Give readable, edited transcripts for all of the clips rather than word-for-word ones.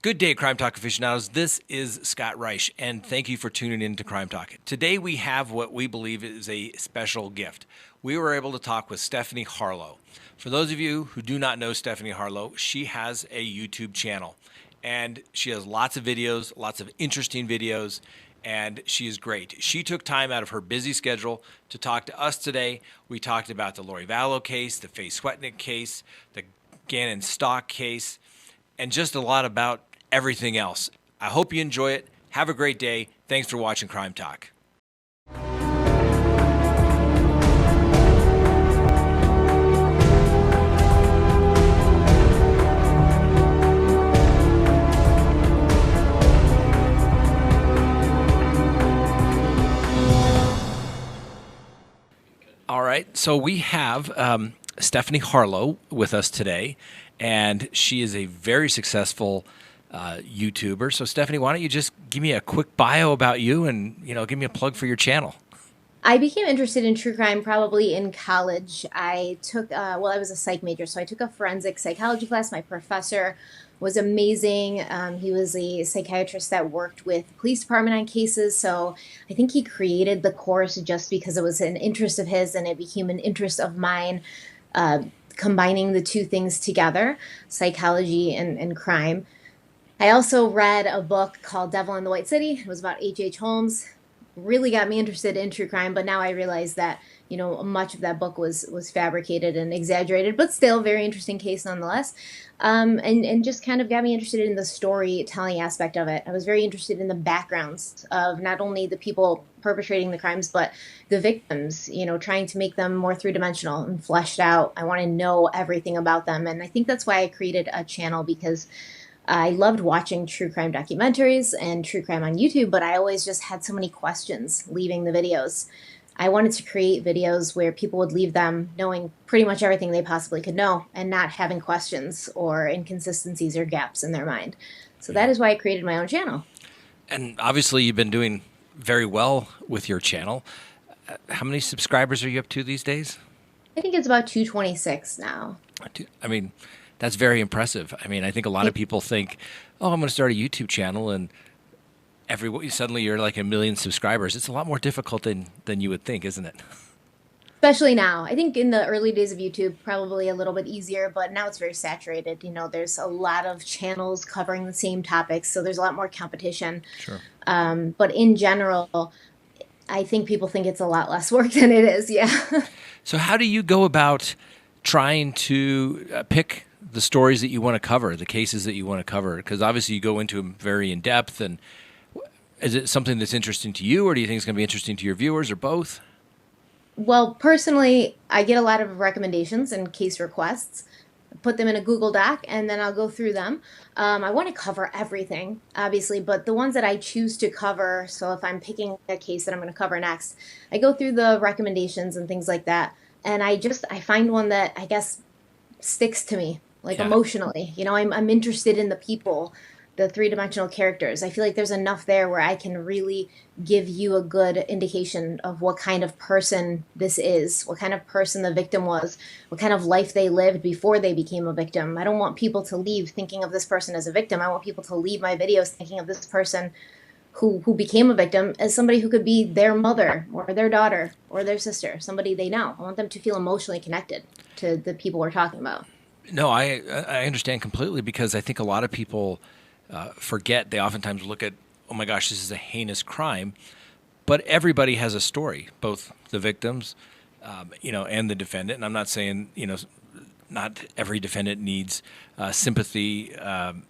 Good day, Crime Talk aficionados. This is ScottReisch, and thank you for tuning in to Crime Talk. Today we have what we believe is a special gift. We were able to talk with Stephanie Harlowe. For those of you who do not know Stephanie Harlowe, she has a YouTube channel, and she has lots of videos, lots of interesting videos, and she is great. She took time out of her busy schedule to talk to us today. We talked about the Lori Vallow case, the Faye Swetnick case, the Gannon Stauch case, and just a lot about everything else. I hope you enjoy it. Have a great day. Thanks for watching Crime Talk. All right, so we have Stephanie Harlowe with us today, and she is a very successful YouTuber. So Stephanie, why don't you just give me a quick bio about you and, give me a plug for your channel. I became interested in true crime probably in college. I took, I was a psych major, so I took a forensic psychology class. My professor was amazing. He was a psychiatrist that worked with the police department on cases. So I think he created the course just because it was an interest of his and it became an interest of mine, combining the two things together, psychology and crime. I also read a book called Devil in the White City. It was about H.H. Holmes. Really got me interested in true crime, but now I realize that, much of that book was fabricated and exaggerated, but still very interesting case nonetheless. And just kind of got me interested in the storytelling aspect of it. I was very interested in the backgrounds of not only the people perpetrating the crimes, but the victims, trying to make them more three-dimensional and fleshed out. I want to know everything about them. And I think that's why I created a channel, because I loved watching true crime documentaries and true crime on YouTube, but I always just had so many questions leaving the videos. I wanted to create videos where people would leave them knowing pretty much everything they possibly could know and not having questions or inconsistencies or gaps in their mind. So that is why I created my own channel. And obviously you've been doing very well with your channel. How many subscribers are you up to these days? I think it's about 226 now. I mean, that's very impressive. I mean, I think a lot of people think, oh, I'm going to start a YouTube channel, and suddenly you're like 1 million subscribers. It's a lot more difficult than you would think, isn't it? Especially now. I think in the early days of YouTube, probably a little bit easier, but now it's very saturated. There's a lot of channels covering the same topics, so there's a lot more competition. Sure. But in general, I think people think it's a lot less work than it is, yeah. So how do you go about trying to pick the stories that you want to cover, the cases that you want to cover? Because obviously you go into them very in depth. And is it something that's interesting to you, or do you think it's going to be interesting to your viewers, or both? Well, personally, I get a lot of recommendations and case requests, put them in a Google Doc, and then I'll go through them. I want to cover everything, obviously, but the ones that I choose to cover, so if I'm picking a case that I'm going to cover next, I go through the recommendations and things like that. And I find one that I guess sticks to me, emotionally. I'm interested in the people, the three-dimensional characters. I feel like there's enough there where I can really give you a good indication of what kind of person this is, what kind of person the victim was, what kind of life they lived before they became a victim. I don't want people to leave thinking of this person as a victim. I want people to leave my videos thinking of this person who became a victim as somebody who could be their mother or their daughter or their sister, somebody they know. I want them to feel emotionally connected to the people we're talking about. No, I understand completely, because I think a lot of people forget. They oftentimes look at, oh my gosh, this is a heinous crime, but everybody has a story, both the victims, and the defendant. And I'm not saying, not every defendant needs sympathy, because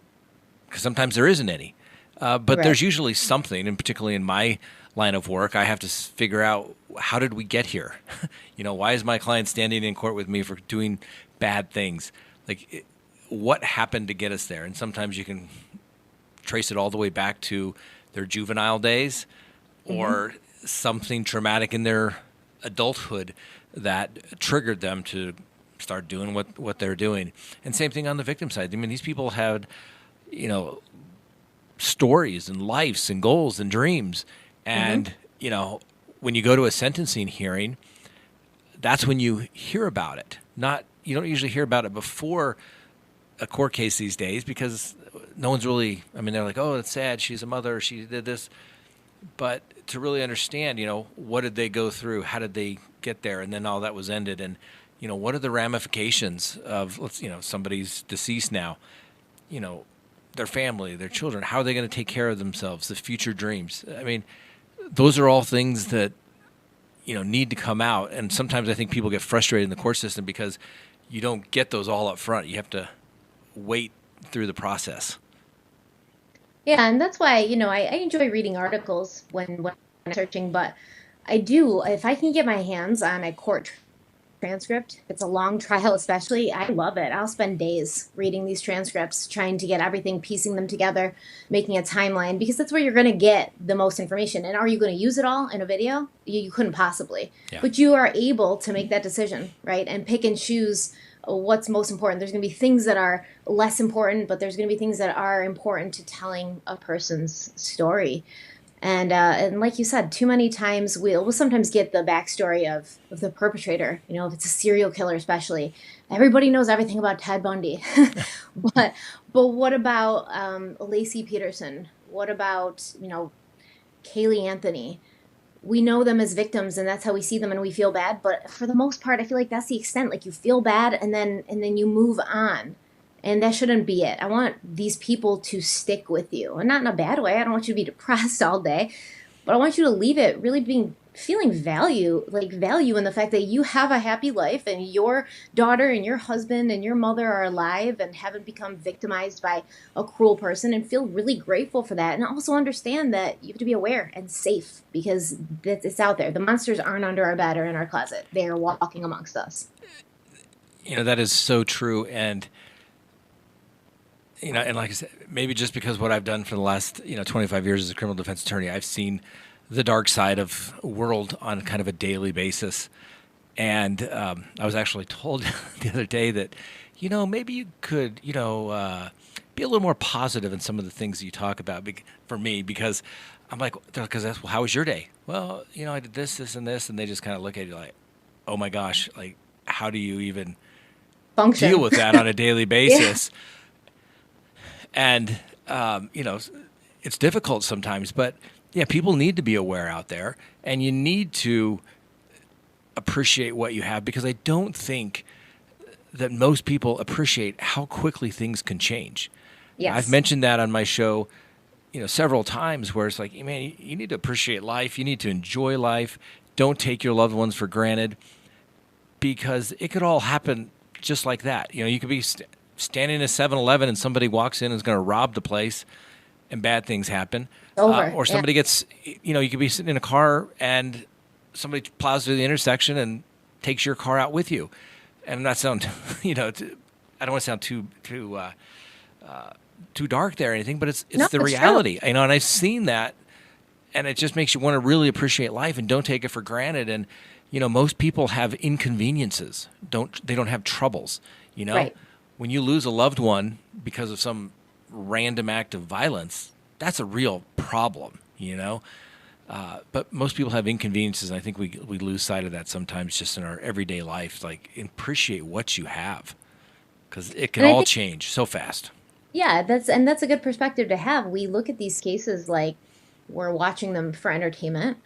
sometimes there isn't any. But Right. There's usually something, and particularly in my line of work, I have to figure out, how did we get here? Why is my client standing in court with me for doing bad things? What happened to get us there? And sometimes you can trace it all the way back to their juvenile days, or something traumatic in their adulthood that triggered them to start doing what they're doing. And same thing on the victim side. I mean, these people had, stories and lives and goals and dreams. And, when you go to a sentencing hearing, that's when you hear about it. You don't usually hear about it before a court case these days, because no one's really, I mean, they're like, oh, it's sad. She's a mother. She did this. But to really understand, what did they go through? How did they get there? And then all that was ended. And, what are the ramifications of, somebody's deceased now, their family, their children, how are they going to take care of themselves, the future dreams? I mean, those are all things that, need to come out. And sometimes I think people get frustrated in the court system because you don't get those all up front. You have to wait through the process. Yeah, and that's why, I enjoy reading articles when I'm searching, but I do, if I can get my hands on a court transcript, it's a long trial especially, I love it. I'll spend days reading these transcripts, trying to get everything, piecing them together, making a timeline, because that's where you're going to get the most information. And are you going to use it all in a video? You couldn't possibly. Yeah. But you are able to make that decision, right? And pick and choose what's most important. There's going to be things that are less important, but there's going to be things that are important to telling a person's story. And like you said, too many times we'll sometimes get the backstory of the perpetrator. If it's a serial killer, especially, everybody knows everything about Ted Bundy. but what about Lacey Peterson? What about Kaylee Anthony? We know them as victims, and that's how we see them, and we feel bad. But for the most part, I feel like that's the extent. Like, you feel bad, and then you move on. And that shouldn't be it. I want these people to stick with you. And not in a bad way. I don't want you to be depressed all day. But I want you to leave it really feeling value in the fact that you have a happy life and your daughter and your husband and your mother are alive and haven't become victimized by a cruel person, and feel really grateful for that. And also understand that you have to be aware and safe, because it's out there. The monsters aren't under our bed or in our closet. They are walking amongst us. That is so true. And and like I said, maybe just because what I've done for the last 25 years as a criminal defense attorney, I've seen the dark side of world on kind of a daily basis. And I was actually told the other day that, maybe you could, be a little more positive in some of the things that you talk about for me, because I'm like, because that's, well, how was your day? Well, I did this, and this, and they just kind of look at you like, oh my gosh, like, how do you even function, deal with that on a daily basis? Yeah. And, it's difficult sometimes, but yeah, people need to be aware out there, and you need to appreciate what you have, because I don't think that most people appreciate how quickly things can change. Yes. I've mentioned that on my show, several times, where it's like, man, you need to appreciate life. You need to enjoy life. Don't take your loved ones for granted, because it could all happen just like that. You could be standing in a 7-Eleven and somebody walks in and is going to rob the place, and bad things happen. Or somebody gets, you could be sitting in a car and somebody plows through the intersection and takes your car out with you. And I'm not sound, I don't want to sound too dark there or anything, but it's the reality. True. And I've seen that, and it just makes you want to really appreciate life and don't take it for granted. And most people have inconveniences. They don't have troubles. Right. When you lose a loved one because of some random act of violence, that's a real problem, But most people have inconveniences, and I think we lose sight of that sometimes just in our everyday life. Like, appreciate what you have, because it can all change so fast. Yeah, that's a good perspective to have. We look at these cases like we're watching them for entertainment,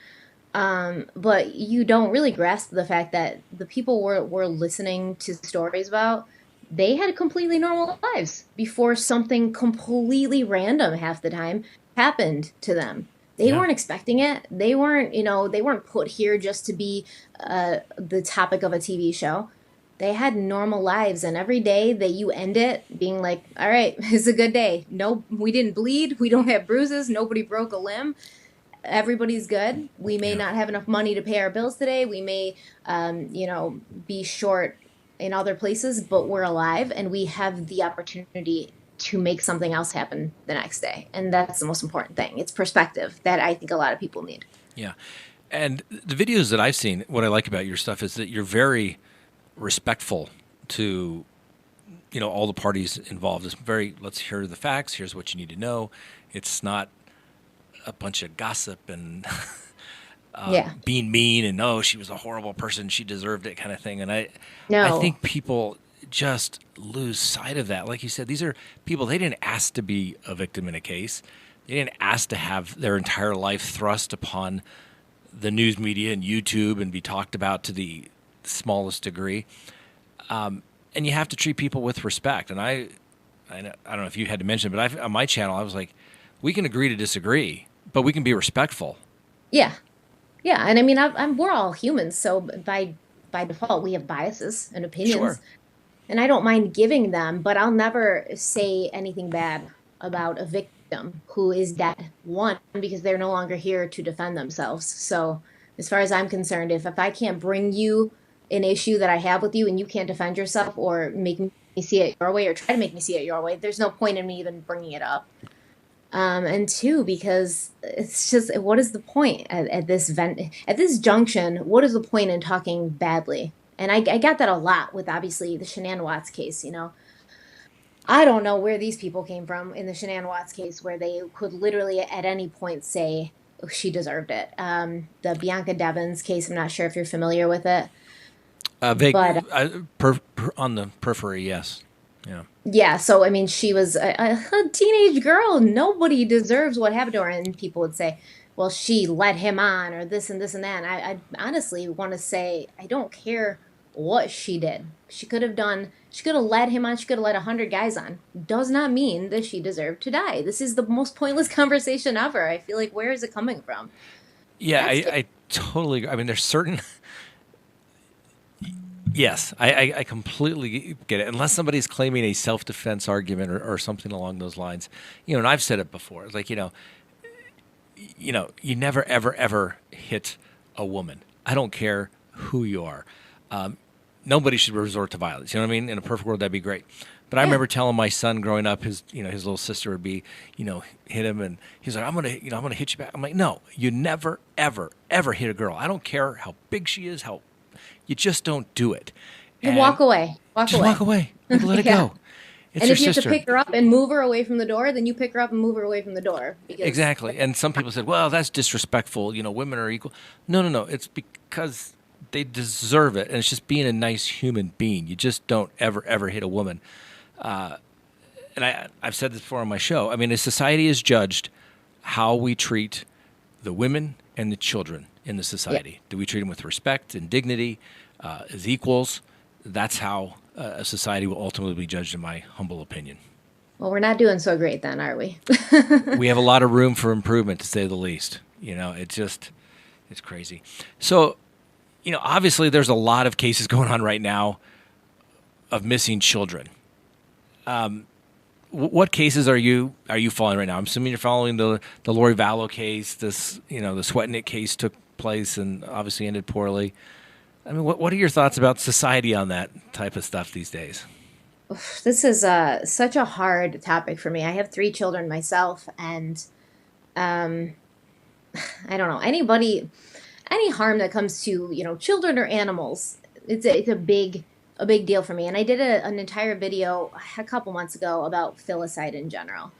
but you don't really grasp the fact that the people we're listening to stories about, they had completely normal lives before something completely random half the time happened to them. They weren't expecting it. They weren't, they weren't put here just to be the topic of a TV show. They had normal lives, and every day that you end it being like, all right, it's a good day. No, we didn't bleed. We don't have bruises. Nobody broke a limb. Everybody's good. We may not have enough money to pay our bills today. We may, be short in other places, but we're alive, and we have the opportunity to make something else happen the next day. And that's the most important thing. It's perspective that I think a lot of people need. Yeah. And the videos that I've seen, what I like about your stuff is that you're very respectful to, all the parties involved. It's very, let's hear the facts. Here's what you need to know. It's not a bunch of gossip and being mean and, she was a horrible person, she deserved it kind of thing. And I think people just lose sight of that. Like you said, these are people, they didn't ask to be a victim in a case. They didn't ask to have their entire life thrust upon the news media and YouTube and be talked about to the smallest degree. And you have to treat people with respect. And I don't know if you had to mention, but on my channel, I was like, we can agree to disagree, but we can be respectful. Yeah. Yeah. And I mean, we're all humans. So by default, we have biases and opinions. Sure. And I don't mind giving them, but I'll never say anything bad about a victim who is dead. One, because they're no longer here to defend themselves. So as far as I'm concerned, if I can't bring you an issue that I have with you and you can't defend yourself or make me see it your way or try to make me see it your way, there's no point in me even bringing it up. And two, because it's just, what is the point at this junction? What is the point in talking badly? And I got that a lot with, obviously, the Shanann Watts case, you know. I don't know where these people came from in the Shanann Watts case where they could literally at any point say, oh, she deserved it. The Bianca Devins case, I'm not sure if you're familiar with it. Vague, on the periphery, yes. Yeah. Yeah, so, I mean, she was a teenage girl. Nobody deserves what happened to her. And people would say, well, she led him on or this and this and that. And I honestly want to say, I don't care what she did. She could have led him on. She could have led 100 guys on. Does not mean that she deserved to die. This is the most pointless conversation ever. I feel like, where is it coming from? Yeah, I totally agree. I mean, there's certain... Yes, I completely get it. Unless somebody's claiming a self-defense argument or something along those lines. You know, and I've said it before. It's like, you never, ever, ever hit a woman. I don't care who you are. Nobody should resort to violence. You know what I mean? In a perfect world, that'd be great. But I remember telling my son growing up, his little sister would be, hit him, and he's like, I'm gonna hit you back. I'm like, no, you never, ever, ever hit a girl. I don't care how big she is, you just don't do it. You walk away. Walk away. Like, let it go. It's and if your you sister. have to pick her up and move her away from the door, then you pick her up and move her away from the door. Exactly. And some people said, well, that's disrespectful. Women are equal. No. It's because they deserve it. And it's just being a nice human being. You just don't ever, ever hit a woman. And I've said this before on my show. I mean, a society is judged how we treat the women and the children in the society. Yep. Do we treat them with respect and dignity as equals? That's how a society will ultimately be judged, in my humble opinion. Well, we're not doing so great then, are we? We have a lot of room for improvement, to say the least. It's crazy. So, obviously there's a lot of cases going on right now of missing children. What cases are you following right now? I'm assuming you're following the Lori Vallow case. This, the Sweatnick case took place and obviously ended poorly. I mean, what are your thoughts about society on that type of stuff these days? This is such a hard topic for me. I have 3 children myself, and I don't know, any harm that comes to children or animals, it's a big deal for me. And I did an entire video a couple months ago about filicide in general.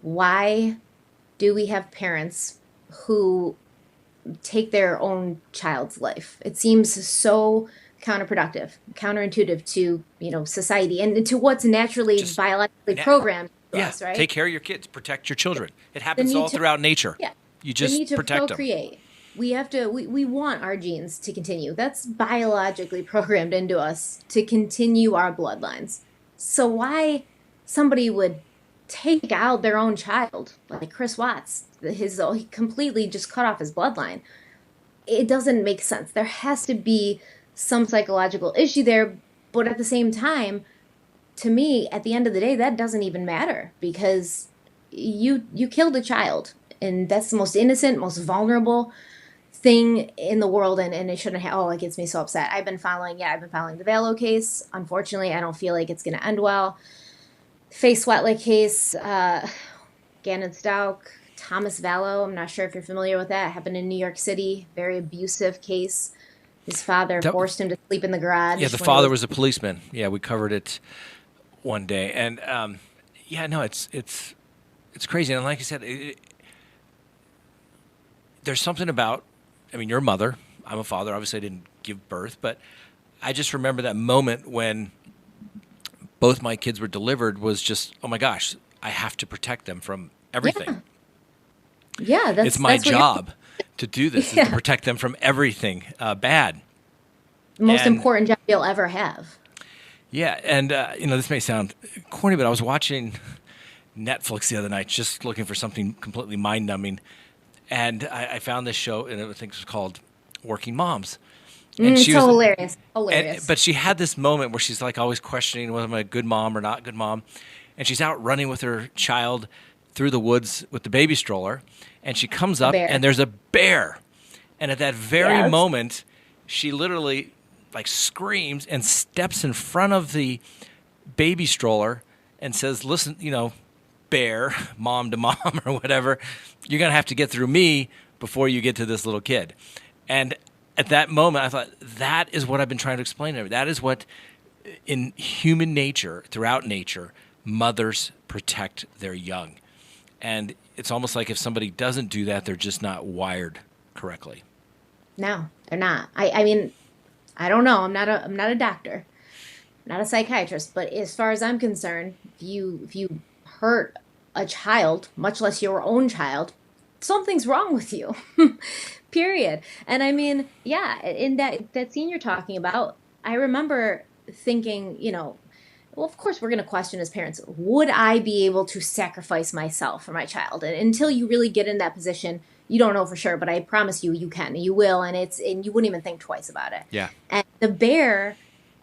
Why do we have parents who take their own child's life? It seems so counterintuitive to society and to what's naturally just biologically programmed to us, right? Take care of your kids, protect your children. It happens all throughout nature. Yeah, you just need to protect procreate. Them. We want our genes to continue. That's biologically programmed into us to continue our bloodlines. So why somebody would take out their own child, like Chris Watts, he completely just cut off his bloodline. It doesn't make sense. There has to be some psychological issue there, but at the same time, to me, at the end of the day, that doesn't even matter, because you killed a child, and that's the most innocent, most vulnerable thing in the world, and it shouldn't have. It gets me so upset. I've been following the Vallow case. Unfortunately, I don't feel like it's going to end well. Faye Sweatlick case, Gannon Stauch, Thomas Vallow, I'm not sure if you're familiar with that. It happened in New York City. Very abusive case. His father forced him to sleep in the garage. Yeah, the father was a policeman. Yeah, we covered it one day. And, it's crazy. And like I said, there's something about, you're a mother. I'm a father. Obviously, I didn't give birth. But I just remember that moment when both my kids were delivered was just, oh my gosh, I have to protect them from everything. Yeah, it's my job to do this, is to protect them from everything bad. The most important job you'll ever have. Yeah, and this may sound corny, but I was watching Netflix the other night, just looking for something completely mind-numbing, and I found this show, and I think it was called Working Moms. And she was hilarious. But she had this moment where she's like always questioning whether I'm a good mom or not a good mom, and she's out running with her child through the woods with the baby stroller, and she comes up, and there's a bear, and at that very moment, she literally like screams and steps in front of the baby stroller and says, listen, bear, mom to mom or whatever, you're going to have to get through me before you get to this little kid. And at that moment, I thought, that is what I've been trying to explain to her. That is what, in human nature, throughout nature, mothers protect their young. And it's almost like if somebody doesn't do that, they're just not wired correctly. No, they're not. I mean, I don't know. I'm not a doctor, not a psychiatrist, but as far as I'm concerned, if you hurt a child, much less your own child, something's wrong with you. Period. And I mean, yeah, in that scene you're talking about, I remember thinking, well, of course we're going to question as parents, would I be able to sacrifice myself for my child? And until you really get in that position, you don't know for sure, but I promise you can, you will, and you wouldn't even think twice about it. Yeah. And the bear,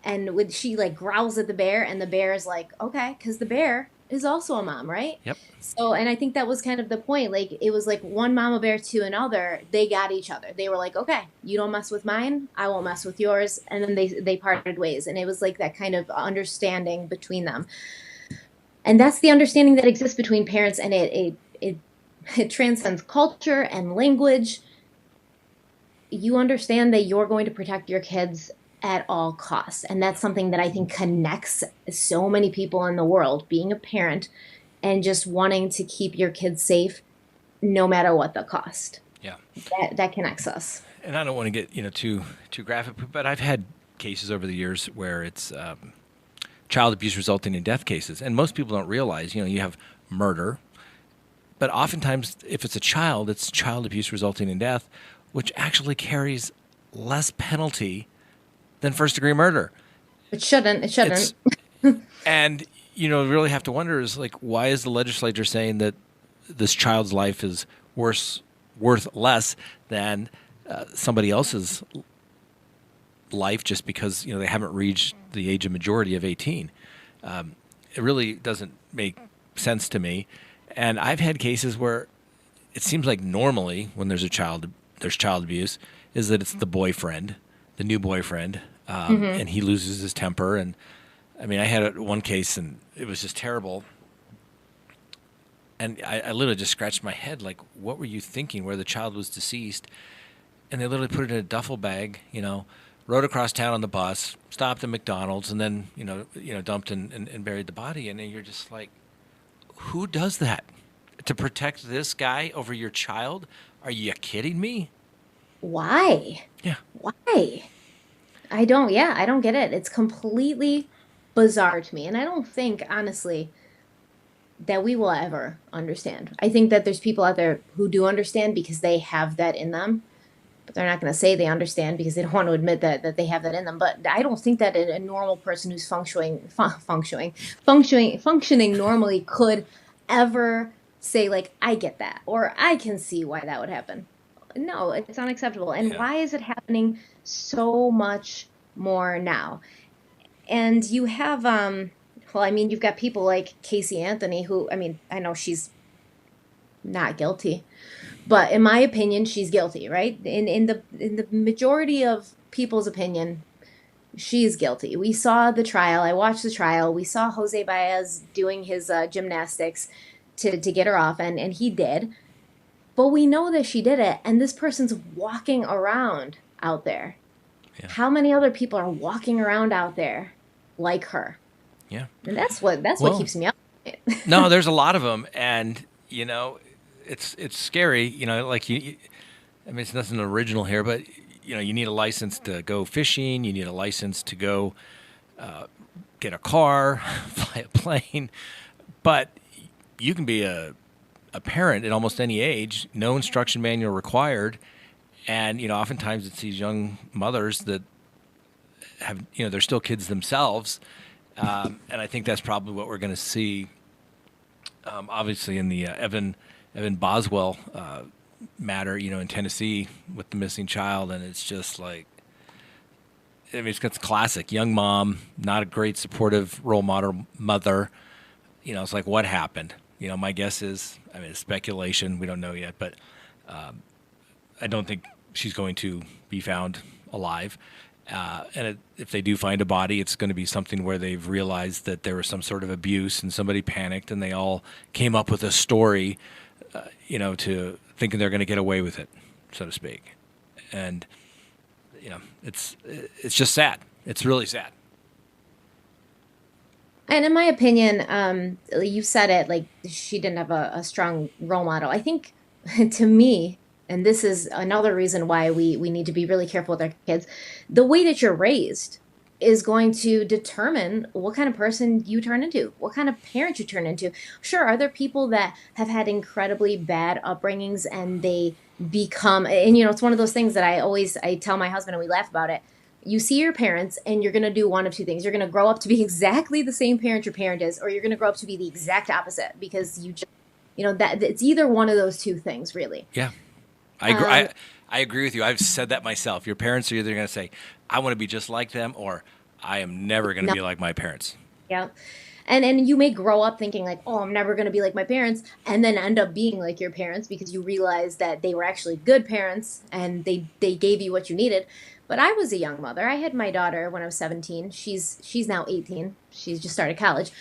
and when she like growls at the bear, and the bear is like, okay, because the bear is also a mom, right? Yep. So, and I think that was kind of the point. Like, it was like one mama bear to another, they got each other. They were like, okay, you don't mess with mine, I won't mess with yours. And then they parted ways. And it was like that kind of understanding between them. And that's the understanding that exists between parents, and it transcends culture and language. You understand that you're going to protect your kids at all costs. And that's something that I think connects so many people in the world, being a parent and just wanting to keep your kids safe no matter what the cost. Yeah. That connects us. And I don't want to get, too graphic, but I've had cases over the years where it's child abuse resulting in death cases. And most people don't realize, you have murder, but oftentimes if it's a child, it's child abuse resulting in death, which actually carries less penalty than first-degree murder. It shouldn't. And, really have to wonder is, like, why is the legislature saying that this child's life is worth less than somebody else's life just because, they haven't reached the age of majority of 18? It really doesn't make sense to me. And I've had cases where it seems like normally when there's child abuse is that it's the boyfriend, the new boyfriend, and he loses his temper. And I mean, I had one case, and it was just terrible. And I literally just scratched my head, like, what were you thinking? Where the child was deceased, and they literally put it in a duffel bag, rode across town on the bus, stopped at McDonald's, and then dumped and buried the body. And then you're just like, who does that to protect this guy over your child? Are you kidding me? Why? Yeah. Why? I don't get it. It's completely bizarre to me. And I don't think, honestly, that we will ever understand. I think that there's people out there who do understand because they have that in them, but they're not going to say they understand because they don't want to admit that they have that in them. But I don't think that a normal person who's functioning normally could ever say, like, I get that, or I can see why that would happen. No, it's unacceptable. And why is it happening so much more now? And you have, you've got people like Casey Anthony, who, I know she's not guilty, but in my opinion, she's guilty, right? In the majority of people's opinion, she's guilty. We saw the trial. I watched the trial. We saw Jose Baez doing his gymnastics to get her off, and he did. But we know that she did it, and this person's walking around out there. Yeah. How many other people are walking around out there like her? Yeah. And that's what keeps me up. No, there's a lot of them, and it's scary. Like it's nothing original here, but you need a license to go fishing. You need a license to go get a car, fly a plane, but you can be a parent at almost any age, no instruction manual required. And, oftentimes it's these young mothers that have, they're still kids themselves. And I think that's probably what we're going to see, obviously, in the Evan Boswell matter, in Tennessee with the missing child. And it's just like, it's classic. Young mom, not a great supportive role model mother. It's like, what happened? My guess is, it's speculation. We don't know yet, but I don't think she's going to be found alive. If they do find a body, it's going to be something where they've realized that there was some sort of abuse and somebody panicked and they all came up with a story, to thinking they're going to get away with it, so to speak. And, it's just sad. It's really sad. And in my opinion, you said it, like she didn't have a strong role model. I think to me, and this is another reason why we need to be really careful with our kids, the way that you're raised is going to determine what kind of person you turn into, what kind of parent you turn into. Sure, are there people that have had incredibly bad upbringings and they become, and it's one of those things that I tell my husband and we laugh about it. You see your parents and you're going to do one of two things. You're going to grow up to be exactly the same parent your parent is, or you're going to grow up to be the exact opposite because you just, that it's either one of those two things, really. Yeah. I agree. I agree with you. I've said that myself. Your parents are either going to say, I want to be just like them, or I am never going to be like my parents. Yeah. And you may grow up thinking like, oh, I'm never going to be like my parents, and then end up being like your parents because you realize that they were actually good parents and they gave you what you needed. But I was a young mother. I had my daughter when I was 17. She's now 18. She's just started college.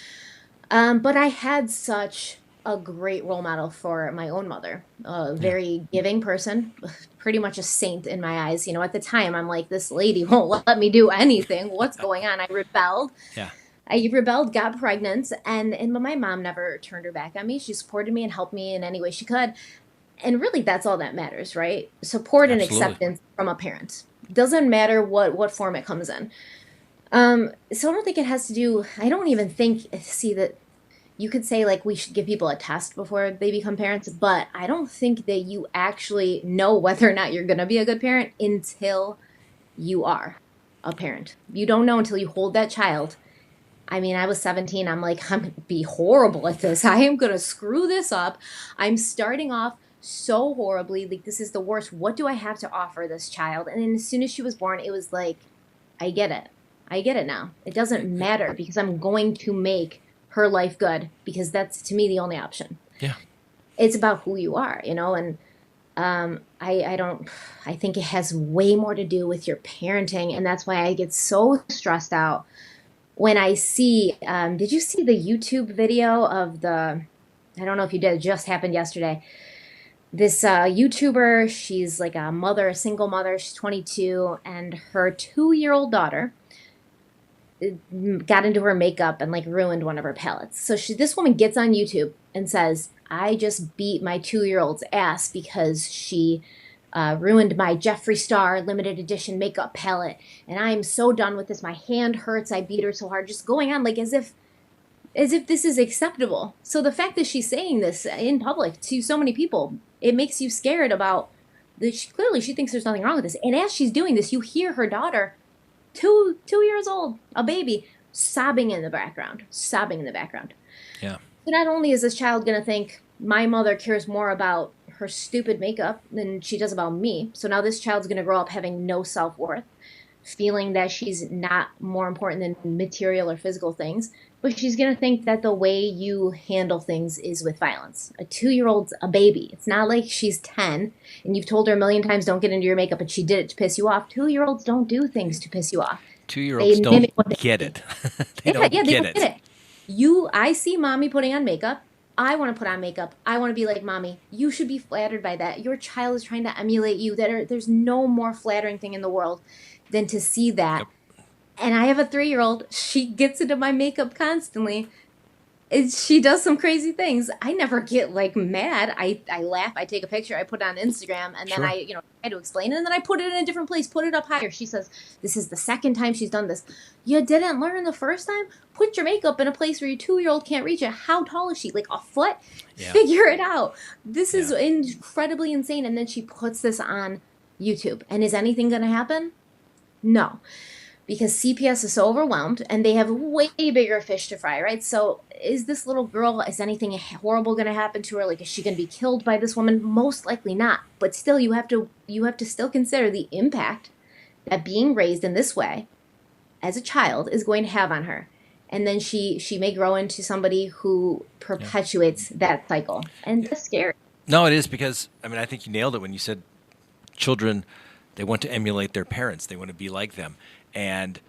But I had such a great role model for my own mother, a very giving person, pretty much a saint in my eyes. At the time, I'm like, this lady won't let me do anything. What's going on? I rebelled. Yeah. I rebelled, got pregnant, and my mom never turned her back on me. She supported me and helped me in any way she could. And really, that's all that matters, right? Support and acceptance from a parent. Doesn't matter what form it comes in. So I don't think it has to do, I don't even think, see that you could say like we should give people a test before they become parents, but I don't think that you actually know whether or not you're going to be a good parent until you are a parent. You don't know until you hold that child. I mean, I was 17. I'm like, I'm going to be horrible at this. I am going to screw this up. I'm starting off so horribly. Like, this is the worst. What do I have to offer this child? And then as soon as she was born, it was like, I get it. I get it now. It doesn't matter because I'm going to make her life good because that's, to me, the only option. Yeah. It's about who you are, and I think it has way more to do with your parenting, and that's why I get so stressed out when I see, did you see the YouTube video of I don't know if you did, it just happened yesterday. This YouTuber, she's like a mother, a single mother, she's 22, and her 2-year-old daughter got into her makeup and like ruined one of her palettes. So this woman gets on YouTube and says, I just beat my 2-year-old's ass because she ruined my Jeffree Star limited edition makeup palette, and I am so done with this. My hand hurts. I beat her so hard. Just going on like as if this is acceptable. So the fact that she's saying this in public to so many people, it makes you scared about this. Clearly, she thinks there's nothing wrong with this. And as she's doing this, you hear her daughter, 2 years old, a baby, sobbing in the background. Yeah. So not only is this child going to think, my mother cares more about her stupid makeup than she does about me. So now this child's going to grow up having no self-worth, feeling that she's not more important than material or physical things. But she's going to think that the way you handle things is with violence. A 2-year-old's a baby. It's not like she's 10 and you've told her a million times don't get into your makeup, but she did it to piss you off. 2-year-olds don't do things to piss you off. 2-year-olds don't get it. They don't get it. I see mommy putting on makeup. I want to put on makeup. I want to be like mommy. You should be flattered by that. Your child is trying to emulate you. There's no more flattering thing in the world than to see that. Yep. And I have a 3-year-old. She gets into my makeup constantly. She does some crazy things. I never get like mad. I laugh, I take a picture, I put it on Instagram, and then Sure. try to explain it, and then I put it in a different place, put it up higher. She says, this is the second time she's done this. You didn't learn the first time? Put your makeup in a place where your 2-year-old can't reach it. How tall is she? Like a foot? Yeah. Figure it out. This is Yeah. incredibly insane. And then she puts this on YouTube. And is anything going to happen? No, because CPS is so overwhelmed and they have way bigger fish to fry, right? So is this little girl, is anything horrible going to happen to her? Like, is she going to be killed by this woman? Most likely not. But still, you have to still consider the impact that being raised in this way as a child is going to have on her. And then she may grow into somebody who perpetuates that cycle. And that's scary. No, it is, because, I mean, I think you nailed it when you said children, they want to emulate their parents. They want to be like them. And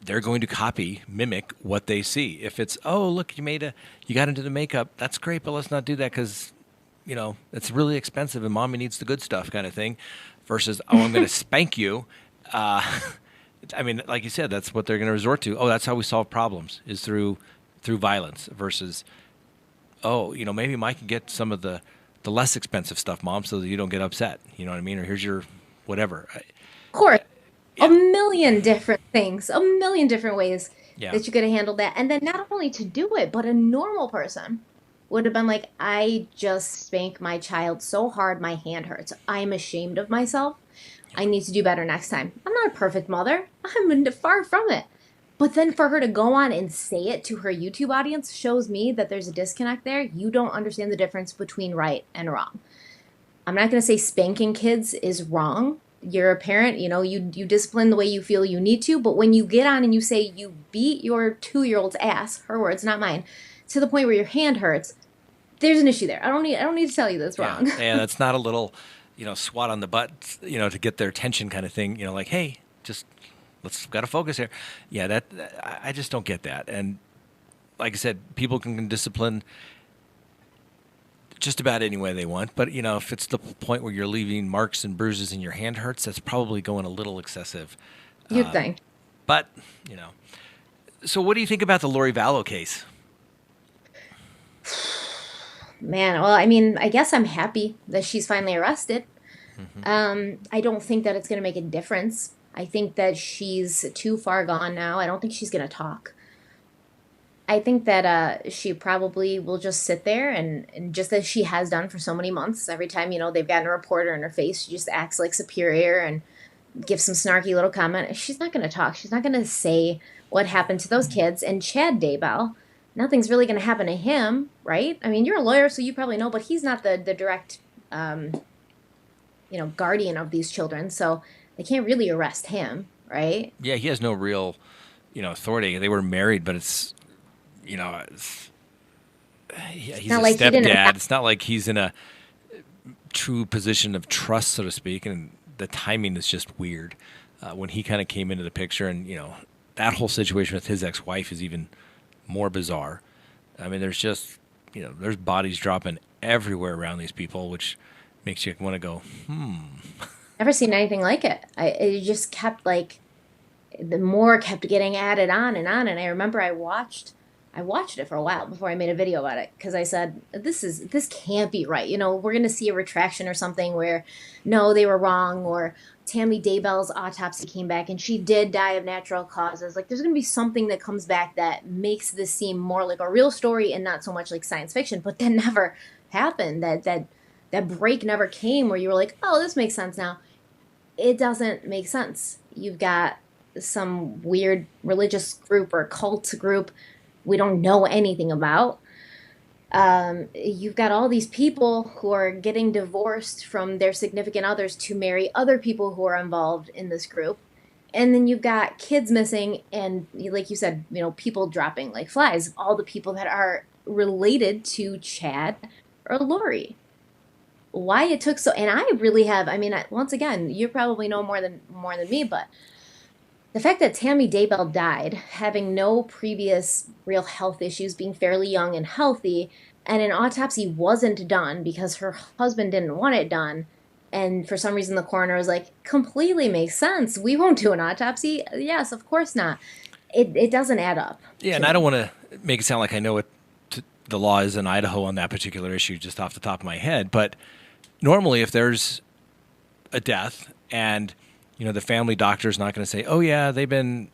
they're going to mimic what they see. If it's, oh, look, you got into the makeup, that's great, but let's not do that because, it's really expensive and mommy needs the good stuff kind of thing, versus, oh, I'm going to spank you. I mean, like you said, that's what they're going to resort to. Oh, that's how we solve problems, is through violence, versus, oh, maybe Mike can get some of the less expensive stuff, Mom, so that you don't get upset. You know what I mean? Or here's your whatever. Of course. Yeah. A million different things, a million different ways Yeah. that you could have handled that. And then not only to do it, but a normal person would have been like, I just spanked my child so hard my hand hurts. I'm ashamed of myself. I need to do better next time. I'm not a perfect mother. I'm far from it. But then for her to go on and say it to her YouTube audience shows me that there's a disconnect there. You don't understand the difference between right and wrong. I'm not going to say spanking kids is wrong. You're a parent, you discipline the way you feel you need to. But when you get on and you say you beat your 2-year-old's ass, her words, not mine, to the point where your hand hurts, there's an issue there. I don't need to tell you that's wrong. Yeah, that's not a little, swat on the butt, to get their attention kind of thing. Like, hey, just got to focus here. Yeah, I just don't get that. And like I said, people can discipline just about any way they want. But, if it's the point where you're leaving marks and bruises and your hand hurts, that's probably going a little excessive. You'd think. But, So what do you think about the Lori Vallow case? Man, well, I mean, I guess I'm happy that she's finally arrested. Mm-hmm. I don't think that it's going to make a difference. I think that she's too far gone now. I don't think she's going to talk. I think that she probably will just sit there and just as she has done for so many months, every time, they've gotten a reporter in her face, she just acts like superior and gives some snarky little comment. She's not going to talk. She's not going to say what happened to those kids. And Chad Daybell, nothing's really going to happen to him, right? I mean, you're a lawyer, so you probably know, but he's not the direct, guardian of these children. So they can't really arrest him, right? Yeah, he has no real, authority. They were married, but it's, he's not a like he didn't stepdad. It's not like he's in a true position of trust, so to speak. And the timing is just weird. When he kind of came into the picture, and, that whole situation with his ex-wife is even more bizarre. I mean, there's just, there's bodies dropping everywhere around these people, which makes you want to go, Never seen anything like it. It just kept the more kept getting added on, and I remember I watched it for a while before I made a video about it, because I said, this can't be right. We're going to see a retraction or something where, no, they were wrong, or Tammy Daybell's autopsy came back and she did die of natural causes. Like, there's going to be something that comes back that makes this seem more like a real story and not so much like science fiction. But that never happened. That break never came where you were like, oh, this makes sense now. It doesn't make sense. You've got some weird religious group or cult group we don't know anything about. You've got all these people who are getting divorced from their significant others to marry other people who are involved in this group. And then you've got kids missing and, like you said, people dropping like flies. All the people that are related to Chad or Lori. Why it took so... And I really have... I mean, once again, you probably know more than me, but... The fact that Tammy Daybell died, having no previous real health issues, being fairly young and healthy, and an autopsy wasn't done because her husband didn't want it done, and for some reason the coroner was like, completely makes sense. We won't do an autopsy. Yes, of course not. It doesn't add up. Yeah, and I don't want to make it sound like I know what the law is in Idaho on that particular issue, just off the top of my head. But normally, if there's a death and the family doctor is not going to say, "Oh yeah, they've been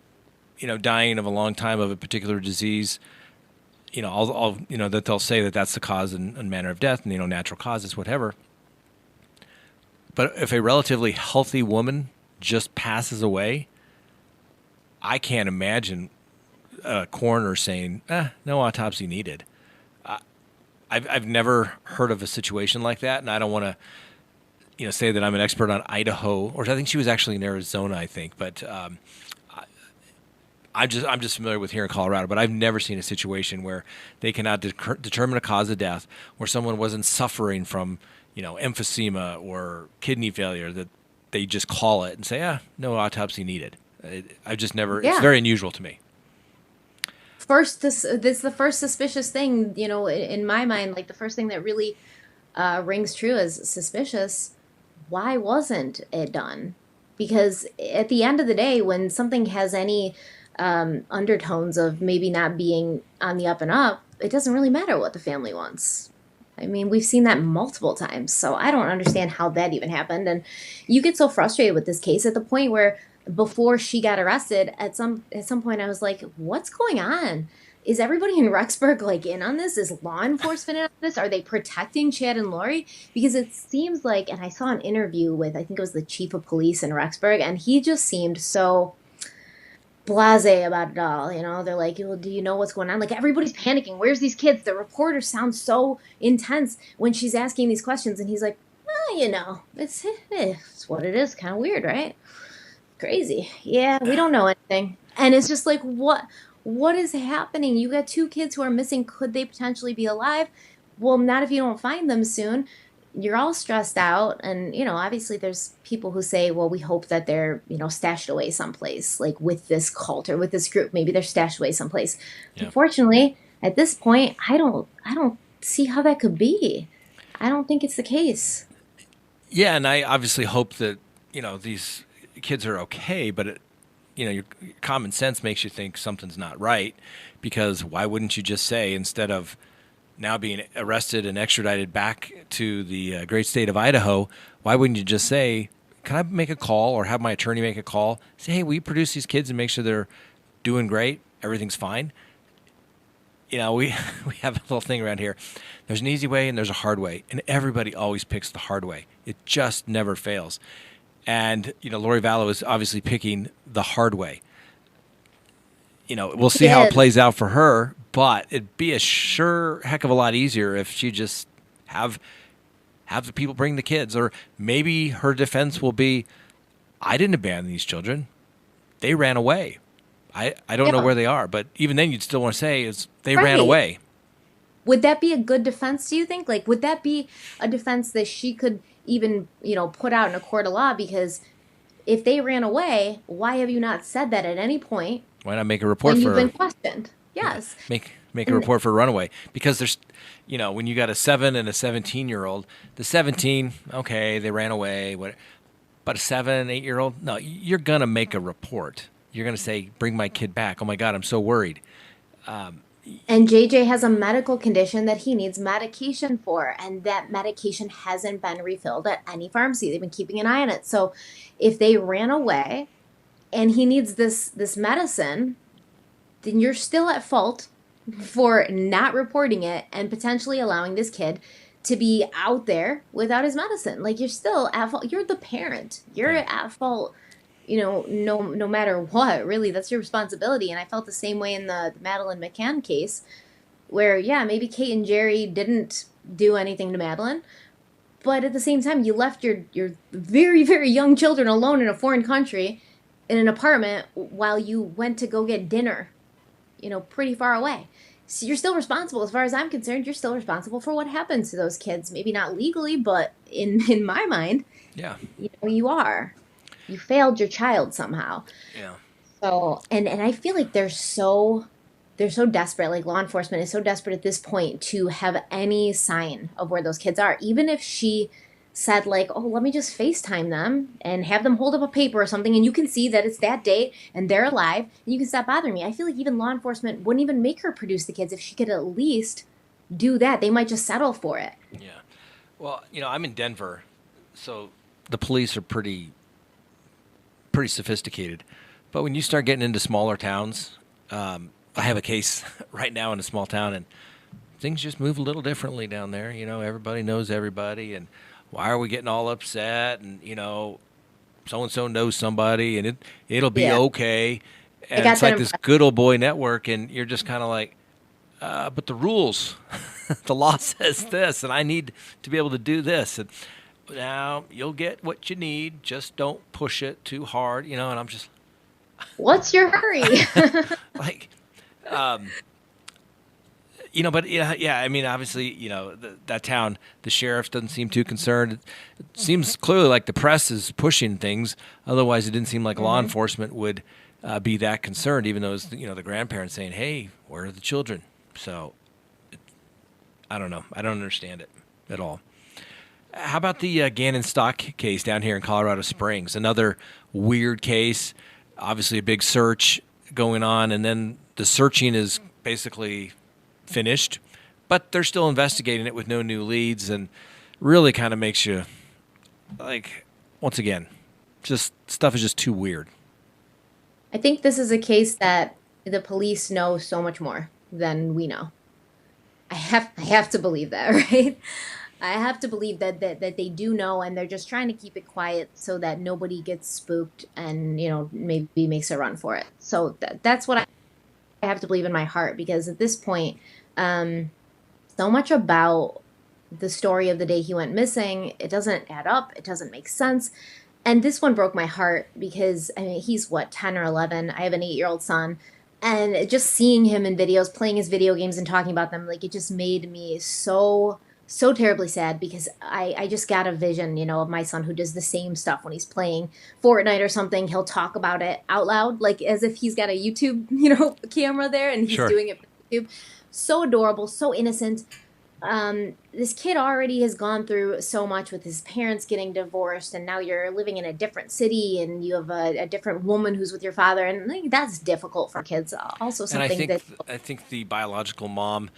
dying of a long time of a particular disease." That they'll say that that's the cause and manner of death, and natural causes, whatever. But if a relatively healthy woman just passes away, I can't imagine a coroner saying, "No autopsy needed." I've never heard of a situation like that, and I don't want to, say that I'm an expert on Idaho, or I think she was actually in Arizona, I think, but I'm just familiar with here in Colorado. But I've never seen a situation where they cannot determine a cause of death, where someone wasn't suffering from, emphysema or kidney failure, that they just call it and say, no autopsy needed. I've just never. Yeah. It's very unusual to me. This is the first suspicious thing, in my mind, like the first thing that really rings true as suspicious. Why wasn't it done? Because at the end of the day, when something has any undertones of maybe not being on the up and up, it doesn't really matter what the family wants. I mean, we've seen that multiple times, so I don't understand how that even happened. And you get so frustrated with this case at the point where, before she got arrested, at some point I was like, what's going on? Is everybody in Rexburg like in on this? Is law enforcement in on this? Are they protecting Chad and Lori? Because it seems like, and I saw an interview with, I think it was the chief of police in Rexburg, and he just seemed so blasé about it all. They're like, well, do you know what's going on? Like, everybody's panicking. Where's these kids? The reporter sounds so intense when she's asking these questions, and he's like, it's what it is. Kind of weird, right? Crazy. Yeah, we don't know anything. And it's just like, what is happening? You got 2 kids who are missing. Could they potentially be alive? Well, not if you don't find them soon. You're all stressed out. And, obviously there's people who say, well, we hope that they're, stashed away someplace, like with this cult or with this group. Maybe they're stashed away someplace. Yeah. Unfortunately, at this point, I don't see how that could be. I don't think it's the case. Yeah, and I obviously hope that, these kids are okay, but your common sense makes you think something's not right, because why wouldn't you just say, instead of now being arrested and extradited back to the great state of Idaho, why wouldn't you just say, can I make a call, or have my attorney make a call, say, hey, will you produce these kids and make sure they're doing great, everything's fine? We have a little thing around here. There's an easy way and there's a hard way, and everybody always picks the hard way. It just never fails. And, Lori Vallow is obviously picking the hard way. We'll see how it plays out for her, but it'd be a sure heck of a lot easier if she just have the people bring the kids. Or maybe her defense will be, I didn't abandon these children. They ran away. I don't know where they are. But even then, you'd still want to say they ran away. Would that be a good defense, do you think? Like, would that be a defense that she could even, put out in a court of law? Because if they ran away, why have you not said that at any point? Why not make a report when you've been questioned? Yes. Make a report for a runaway. Because there's, when you got a 7 and a 17-year-old, the 17, okay, they ran away. But a 7, 8-year-old, no, you're going to make a report. You're going to say, bring my kid back. Oh, my God, I'm so worried. And JJ has a medical condition that he needs medication for, and that medication hasn't been refilled at any pharmacy. They've been keeping an eye on it. So if they ran away and he needs this medicine, then you're still at fault for not reporting it and potentially allowing this kid to be out there without his medicine. Like, you're still at fault. You're the parent. You're at fault. No matter what, really, that's your responsibility. And I felt the same way in the Madeline McCann case, where, maybe Kate and Jerry didn't do anything to Madeline, but at the same time, you left your very, very young children alone in a foreign country in an apartment while you went to go get dinner, pretty far away. So you're still responsible. As far as I'm concerned, you're still responsible for what happens to those kids. Maybe not legally, but in my mind, you are. You failed your child somehow. Yeah. So, and I feel like they're so desperate. Like, law enforcement is so desperate at this point to have any sign of where those kids are. Even if she said, like, oh, let me just FaceTime them and have them hold up a paper or something, and you can see that it's that date and they're alive, and you can stop bothering me. I feel like even law enforcement wouldn't even make her produce the kids if she could at least do that. They might just settle for it. Yeah. Well, I'm in Denver, so the police are pretty sophisticated. But when you start getting into smaller towns, I have a case right now in a small town, and things just move a little differently down there. Everybody knows everybody, and why are we getting all upset? And so and so knows somebody, and it'll be okay. And it's like this good old boy network, and you're just kind of like, but the rules, the law says this, and I need to be able to do this. And now you'll get what you need, just don't push it too hard, and I'm just, what's your hurry? like, but yeah, I mean, obviously, that town, the sheriff doesn't seem too concerned. It seems clearly like the press is pushing things. Otherwise, it didn't seem like law enforcement would be that concerned, even though it was, the grandparents saying, hey, where are the children? So I don't know. I don't understand it at all. How about the Gannon Stauch case down here in Colorado Springs? Another weird case, obviously a big search going on, and then the searching is basically finished, but they're still investigating it with no new leads, and really kind of makes you, like, once again, just stuff is just too weird. I think this is a case that the police know so much more than we know. I have to believe that, right? I have to believe that they do know, and they're just trying to keep it quiet so that nobody gets spooked and, maybe makes a run for it. So that's what I have to believe in my heart, because at this point, so much about the story of the day he went missing, it doesn't add up. It doesn't make sense. And this one broke my heart because, I mean, he's 10 or 11. I have an 8-year-old son. And just seeing him in videos, playing his video games and talking about them, like, it just made me so terribly sad, because I just got a vision, of my son who does the same stuff when he's playing Fortnite or something. He'll talk about it out loud, like as if he's got a YouTube, camera there, and he's doing it for YouTube. So adorable, so innocent. This kid already has gone through so much with his parents getting divorced, and now you're living in a different city, and you have a different woman who's with your father, and like, that's difficult for kids. Also, something I think the biological mom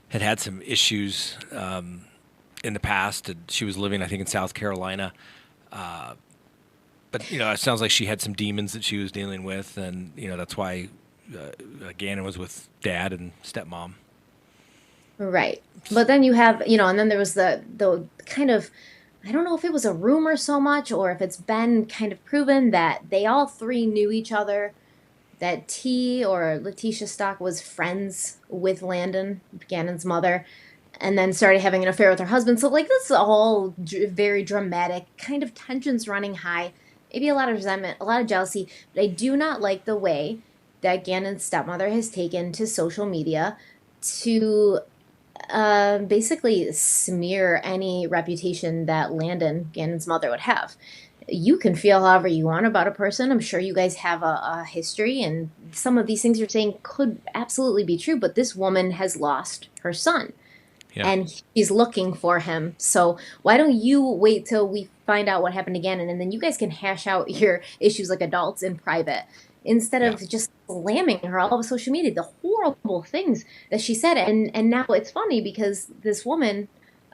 had some issues in the past. She was living, I think, in South Carolina, but it sounds like she had some demons that she was dealing with, and that's why Gannon was with dad and stepmom. Right. But then you have, and then there was the kind of, I don't know if it was a rumor so much, or if it's been kind of proven that they all three knew each other, that Letitia Stauch was friends with Landon, Gannon's mother, and then started having an affair with her husband. So, like, this is all very dramatic, kind of tensions running high, maybe a lot of resentment, a lot of jealousy. But I do not like the way that Gannon's stepmother has taken to social media to basically smear any reputation that Landon, Gannon's mother, would have. You can feel however you want about a person. I'm sure you guys have a history, and some of these things you're saying could absolutely be true, but this woman has lost her son. Yeah. And she's looking for him. So why don't you wait till we find out what happened to Gannon, and then you guys can hash out your issues like adults in private, instead of just slamming her all over social media, the horrible things that she said. And now it's funny because this woman,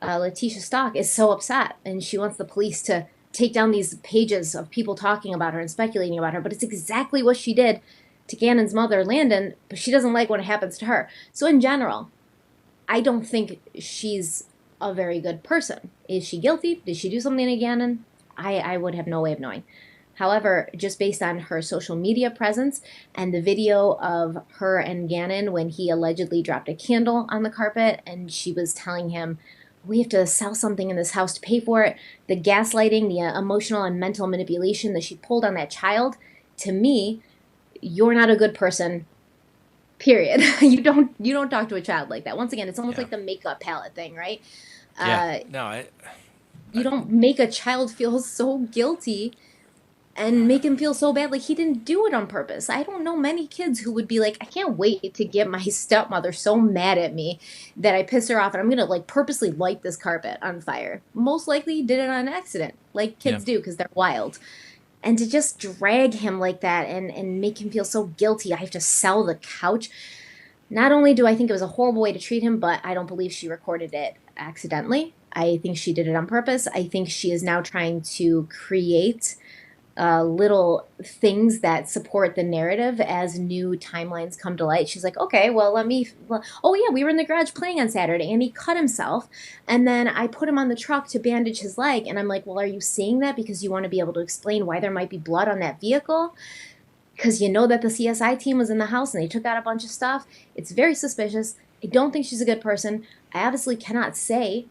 Letitia Stauch, is so upset, and she wants the police to take down these pages of people talking about her and speculating about her. But it's exactly what she did to Gannon's mother, Landon, but she doesn't like when it happens to her. So in general, I don't think she's a very good person. Is she guilty? Did she do something to Gannon? I would have no way of knowing. However, just based on her social media presence and the video of her and Gannon when he allegedly dropped a candle on the carpet and she was telling him, we have to sell something in this house to pay for it, the gaslighting, the emotional and mental manipulation that she pulled on that child, to me, you're not a good person, period. You don't talk to a child like that. Once again, it's almost like the makeup palette thing, right? You don't make a child feel so guilty and make him feel so bad, like he didn't do it on purpose. I don't know many kids who would be like, I can't wait to get my stepmother so mad at me that I piss her off, and I'm going to like purposely light this carpet on fire. Most likely he did it on accident, like kids do, because they're wild. And to just drag him like that and make him feel so guilty, I have to sell the couch. Not only do I think it was a horrible way to treat him, but I don't believe she recorded it accidentally. I think she did it on purpose. I think she is now trying to create little things that support the narrative as new timelines come to light. She's like, okay, well, oh yeah, we were in the garage playing on Saturday and he cut himself. And then I put him on the truck to bandage his leg. And I'm like, well, are you saying that because you want to be able to explain why there might be blood on that vehicle? Because you know that the CSI team was in the house and they took out a bunch of stuff. It's very suspicious. I don't think she's a good person. I obviously cannot say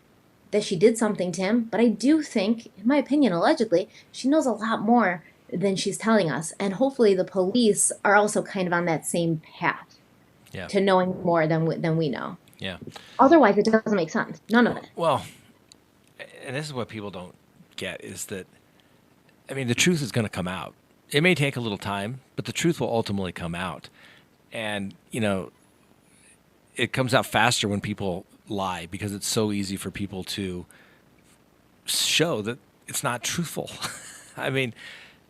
that she did something to him, but I do think, in my opinion, allegedly, she knows a lot more than she's telling us. And hopefully the police are also kind of on that same path to knowing more than we know. Yeah. Otherwise, it doesn't make sense. None of it. Well, and this is what people don't get is that, I mean, the truth is going to come out. It may take a little time, but the truth will ultimately come out. And, you know, it comes out faster when people lie because it's so easy for people to show that it's not truthful. I mean,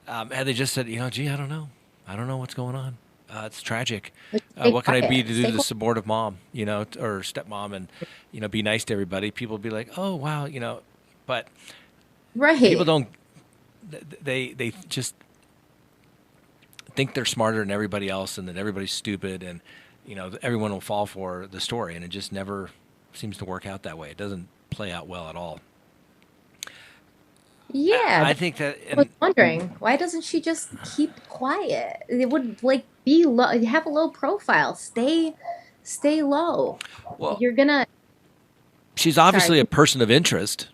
had they just said, you know, gee, I don't know what's going on. It's tragic. What can I be to do the supportive mom, you know, or stepmom and, you know, be nice to everybody? People would be like, oh, wow, you know, but people don't, they just think they're smarter than everybody else and that everybody's stupid and, you know, everyone will fall for the story. And it just never seems to work out that way. It doesn't play out well at all. Yeah. I think that. I was wondering, why doesn't she just keep quiet? It would like be low, have a low profile, stay low. Well, you're gonna. She's obviously a person of interest.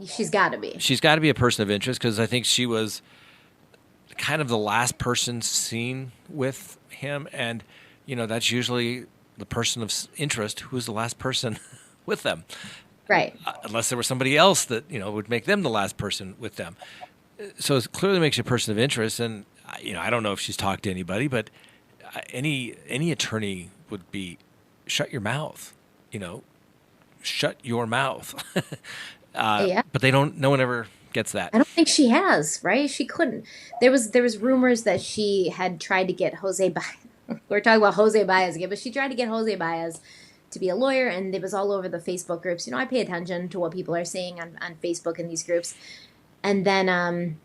She's got to be. She's got to be a person of interest because I think she was kind of the last person seen with him, and you know that's usually the person of interest who is the last person with them. Right. Unless there was somebody else that, you know, would make them the last person with them. So it clearly makes you a person of interest. And, you know, I don't know if she's talked to anybody, but any attorney would be shut your mouth, you know, shut your mouth. Yeah. But no one ever gets that. I don't think she has, right? She couldn't. There was rumors that she had tried to get Jose Baez. We're talking about Jose Baez again, but she tried to get Jose Baez to be a lawyer, and it was all over the Facebook groups. You know, I pay attention to what people are saying on Facebook in these groups. And then,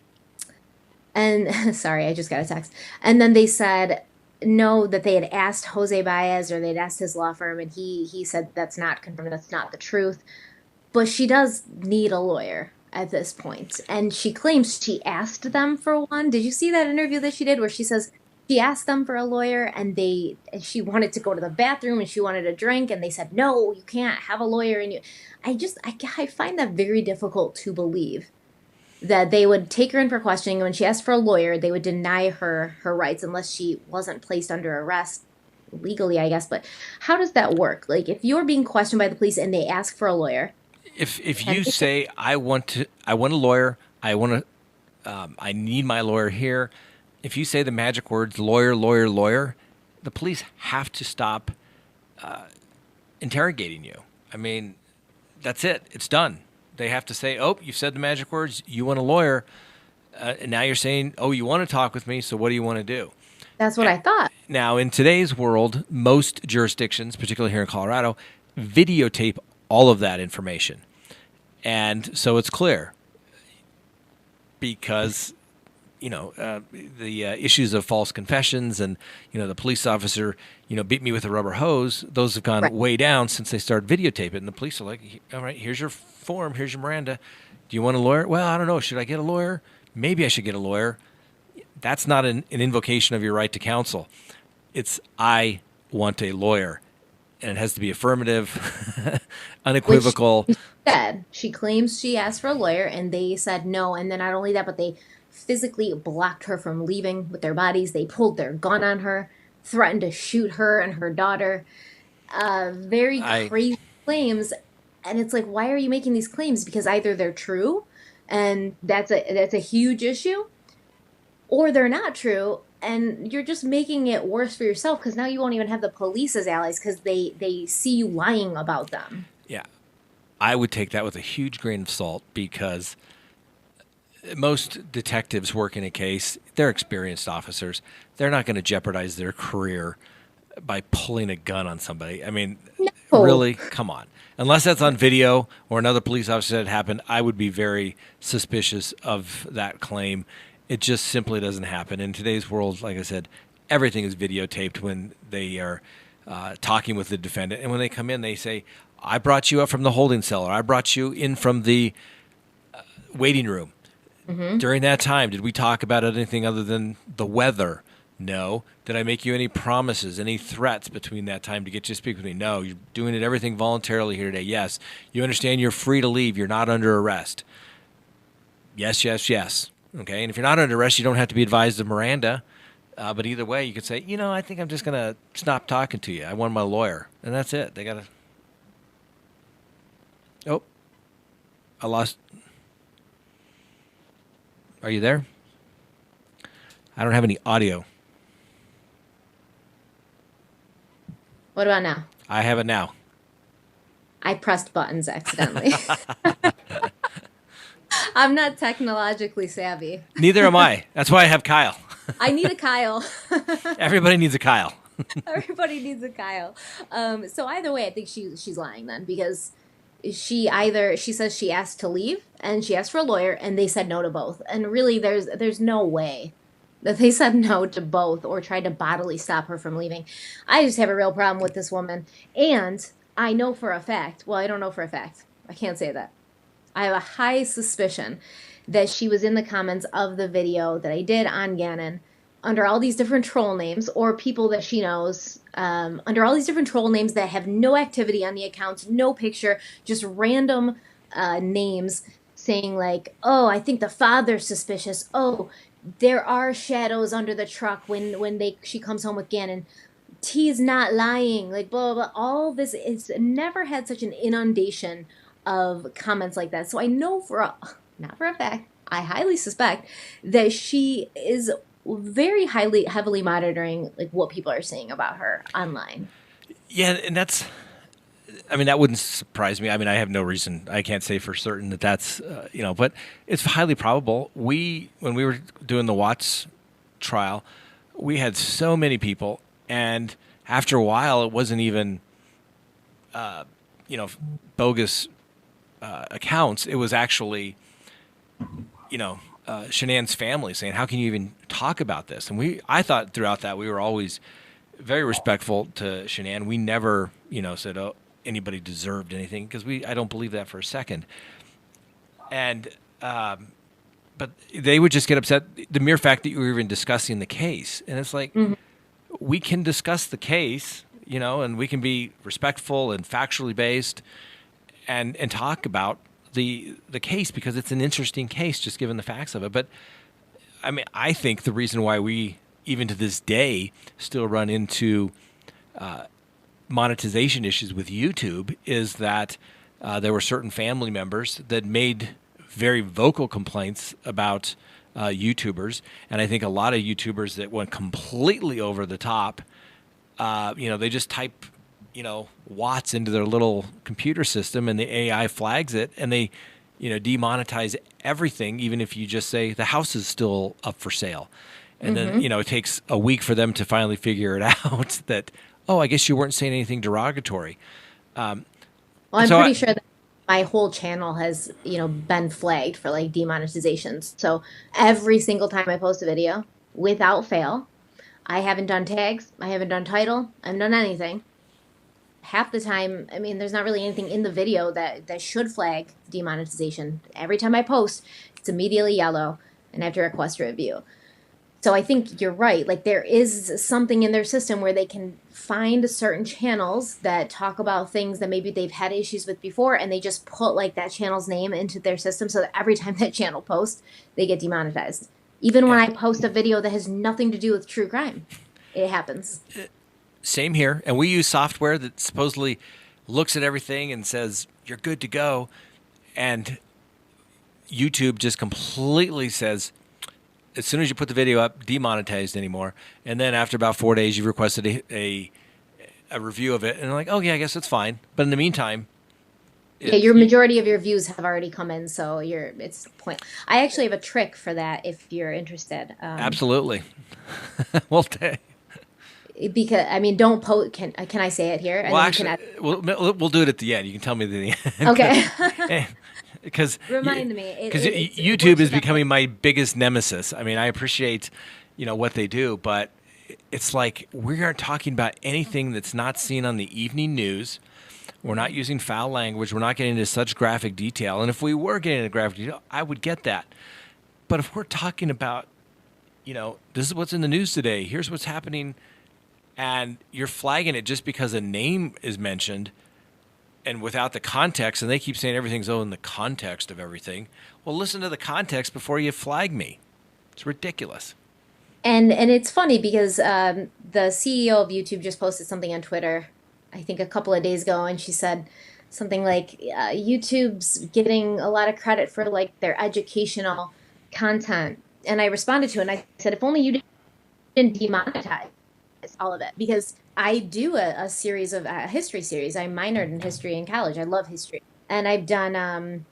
and sorry, I just got a text. And then they said, no, that they had asked Jose Baez or they'd asked his law firm, and he said that's not confirmed, that's not the truth. But she does need a lawyer at this point. And she claims she asked them for one. Did you see that interview that she did where she says, she asked them for a lawyer and she wanted to go to the bathroom and she wanted a drink and they said, no, you can't have a lawyer. And I find that very difficult to believe that they would take her in for questioning. And when she asked for a lawyer, they would deny her rights unless she wasn't placed under arrest legally, I guess. But how does that work? Like if you're being questioned by the police and they ask for a lawyer. If you say, I want a lawyer, I need my lawyer here. If you say the magic words, lawyer, lawyer, lawyer, the police have to stop interrogating you. I mean, that's it. It's done. They have to say, oh, you've said the magic words. You want a lawyer. And now you're saying, oh, you want to talk with me. So what do you want to do? That's what I thought. Now, in today's world, most jurisdictions, particularly here in Colorado, videotape all of that information. And so it's clear because you know, the issues of false confessions and, you know, the police officer, you know, beat me with a rubber hose. Those have gone way down since they started videotaping. And the police are like, all right, here's your form. Here's your Miranda. Do you want a lawyer? Well, I don't know. Should I get a lawyer? Maybe I should get a lawyer. That's not an invocation of your right to counsel. It's I want a lawyer. And it has to be affirmative, unequivocal. She claims she asked for a lawyer and they said no. And then not only that, but they physically blocked her from leaving with their bodies. They pulled their gun on her, threatened to shoot her and her daughter. Very crazy claims. And it's like, why are you making these claims? Because either they're true, and that's a huge issue, or they're not true, and you're just making it worse for yourself because now you won't even have the police as allies because they see you lying about them. Yeah. I would take that with a huge grain of salt because most detectives work in a case. They're experienced officers. They're not going to jeopardize their career by pulling a gun on somebody. I mean, No. really? Come on. Unless that's on video or another police officer said it happened, I would be very suspicious of that claim. It just simply doesn't happen. In today's world, like I said, everything is videotaped when they are talking with the defendant. And when they come in, they say, I brought you up from the holding cell, or I brought you in from the waiting room. Mm-hmm. During that time, did we talk about anything other than the weather? No. Did I make you any promises, any threats between that time to get you to speak with me? No. You're doing everything voluntarily here today. Yes. You understand you're free to leave. You're not under arrest. Yes, yes, yes. Okay. And if you're not under arrest, you don't have to be advised of Miranda. But either way, you could say, I think I'm just going to stop talking to you. I want my lawyer. And that's it. They got to. Oh, I lost. Are you there? I don't have any audio. What about now? I have it now. I pressed buttons accidentally. I'm not technologically savvy. Neither am I. That's why I have Kyle. I need a Kyle. Everybody needs a Kyle. Everybody needs a Kyle. So either way, I think she's lying then, because she says she asked to leave and she asked for a lawyer and they said no to both. And really, there's no way that they said no to both or tried to bodily stop her from leaving. I just have a real problem with this woman. And I know for a fact, well, I don't know for a fact. I can't say that. I have a high suspicion that she was in the comments of the video that I did on Gannon under all these different troll names, or people that she knows, under all these different troll names that have no activity on the accounts, no picture, just random names saying like, oh, I think the father's suspicious. Oh, there are shadows under the truck when she comes home with Gannon. T's not lying, like blah, blah, blah. All this, it's never had such an inundation of comments like that. So I know not for a fact, I highly suspect that she is very heavily monitoring like what people are saying about her online. Yeah, and that wouldn't surprise me. I mean, I have no reason. I can't say for certain that's, but it's highly probable. When we were doing the Watts trial, we had so many people, and after a while, it wasn't even, bogus accounts. It was actually, Shanann's family saying, how can you even talk about this? And I thought throughout that we were always very respectful to Shanann. We never, said, oh, anybody deserved anything, because I don't believe that for a second. And, but they would just get upset the mere fact that you were even discussing the case. And it's like, we can discuss the case, and we can be respectful and factually based and talk about the case, because it's an interesting case just given the facts of it. But I mean, I think the reason why we even to this day still run into monetization issues with YouTube is that there were certain family members that made very vocal complaints about YouTubers, and I think a lot of YouTubers that went completely over the top, they just type watts into their little computer system, and the AI flags it, and they, demonetize everything, even if you just say the house is still up for sale. And then, it takes a week for them to finally figure it out that, oh, I guess you weren't saying anything derogatory. Well, I'm pretty sure that my whole channel has, been flagged for like demonetizations. So every single time I post a video, without fail, I haven't done tags, I haven't done title, I haven't done anything. Half the time, I mean, there's not really anything in the video that should flag demonetization. Every time I post, it's immediately yellow, and I have to request a review. So I think you're right. Like, there is something in their system where they can find certain channels that talk about things that maybe they've had issues with before, and they just put like that channel's name into their system so that every time that channel posts, they get demonetized. Even when I post a video that has nothing to do with true crime, it happens. Same here. And we use software that supposedly looks at everything and says, you're good to go. And YouTube just completely says, as soon as you put the video up, demonetized anymore. And then after about 4 days, you requested a review of it. And they're like, oh, yeah, I guess it's fine. But in the meantime... your majority of your views have already come in, so it's point. I actually have a trick for that if you're interested. Absolutely. Well, Because I mean, don't post. Can I say it here? And Well, then actually, we'll do it at the end. You can tell me the end. Okay. Because Remind me. It YouTube works is without- becoming my biggest nemesis. I mean, I appreciate, what they do, but it's like we aren't talking about anything that's not seen on the evening news. We're not using foul language. We're not getting into such graphic detail. And if we were getting into graphic detail, I would get that. But if we're talking about, this is what's in the news today, here's what's happening, and you're flagging it just because a name is mentioned and without the context, and they keep saying everything's in the context of everything. Well, listen to the context before you flag me. It's ridiculous. And it's funny because the CEO of YouTube just posted something on Twitter, I think a couple of days ago, and she said something like YouTube's getting a lot of credit for like their educational content. And I responded to it and I said, if only you didn't demonetize all of it, because I do a series of a history series. I minored in history in college. I love history, and I've done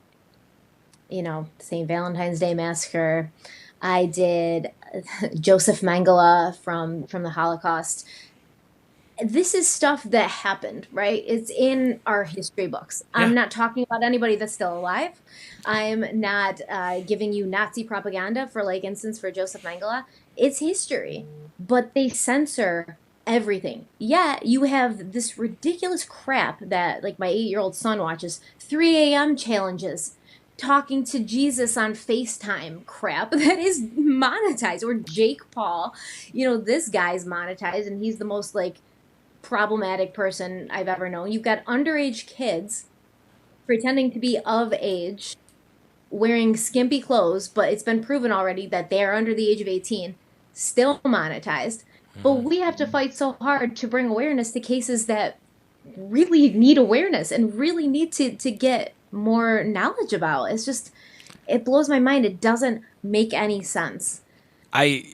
St. Valentine's Day Massacre. I did Joseph Mengele from the Holocaust. This is stuff that happened, right? It's in our history books. Yeah. I'm not talking about anybody that's still alive. I'm not giving you Nazi propaganda, for like instance, for Joseph Mengele. It's history, but they censor everything. Yeah, you have this ridiculous crap that like my 8-year-old son watches, 3 a.m. challenges, talking to Jesus on FaceTime crap that is monetized, or Jake Paul. This guy's monetized and he's the most like problematic person I've ever known. You've got underage kids pretending to be of age, wearing skimpy clothes, but it's been proven already that they are under the age of 18, still monetized. But we have to fight so hard to bring awareness to cases that really need awareness and really need to get more knowledge about. It's just, it blows my mind. It doesn't make any sense. I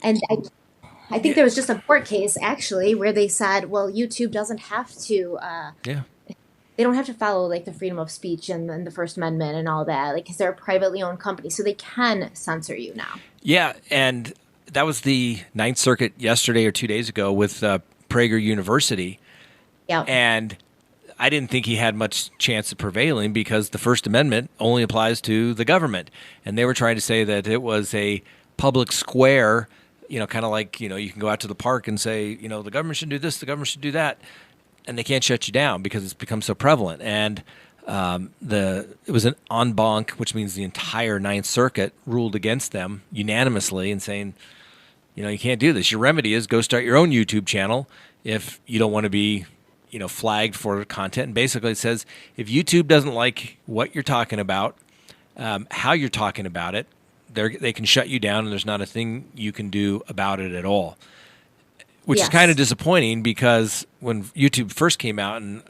think there was just a court case actually where they said, well, YouTube doesn't have to, they don't have to follow like the freedom of speech and the First Amendment and all that, like, because they're a privately owned company, so they can censor you now. Yeah, and that was the Ninth Circuit yesterday or 2 days ago with Prager University. Yeah. And I didn't think he had much chance of prevailing because the First Amendment only applies to the government. And they were trying to say that it was a public square, kind of like, you can go out to the park and say, the government should do this, the government should do that. And they can't shut you down because it's become so prevalent. And it was an en banc, which means the entire Ninth Circuit ruled against them unanimously and saying, you can't do this. Your remedy is go start your own YouTube channel if you don't want to be, flagged for content. And basically it says if YouTube doesn't like what you're talking about, how you're talking about it, they can shut you down and there's not a thing you can do about it at all. Which is kind of disappointing because when YouTube first came out, and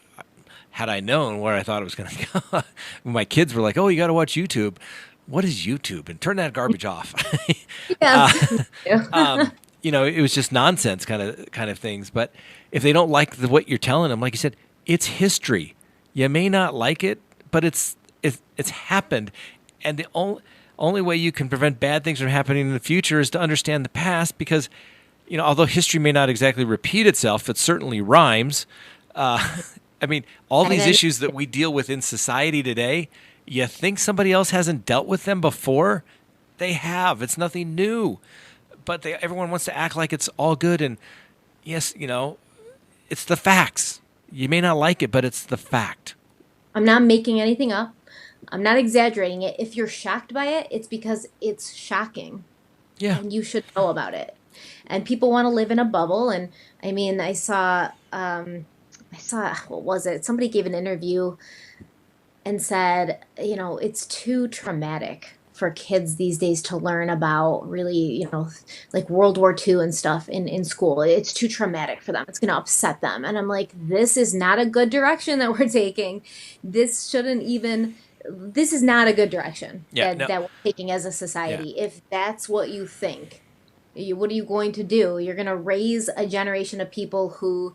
had I known where I thought it was going to go, my kids were like, "Oh, you got to watch YouTube." What is YouTube? And turn that garbage off. It was just nonsense kind of things. But if they don't like what you're telling them, like you said, it's history. You may not like it, but it's happened, and the only way you can prevent bad things from happening in the future is to understand the past because. Although history may not exactly repeat itself, it certainly rhymes. All these issues that we deal with in society today, you think somebody else hasn't dealt with them before? They have. It's nothing new. But everyone wants to act like it's all good. And yes, it's the facts. You may not like it, but it's the fact. I'm not making anything up. I'm not exaggerating it. If you're shocked by it, it's because it's shocking. Yeah. And you should know about it. And people want to live in a bubble. And I mean, I saw, what was it? Somebody gave an interview and said, it's too traumatic for kids these days to learn about really, like World War II and stuff in school. It's too traumatic for them. It's going to upset them. And I'm like, this is not a good direction that we're taking. This is not a good direction that we're taking as a society. Yeah. If that's what you think. What are you going to do? You're going to raise a generation of people who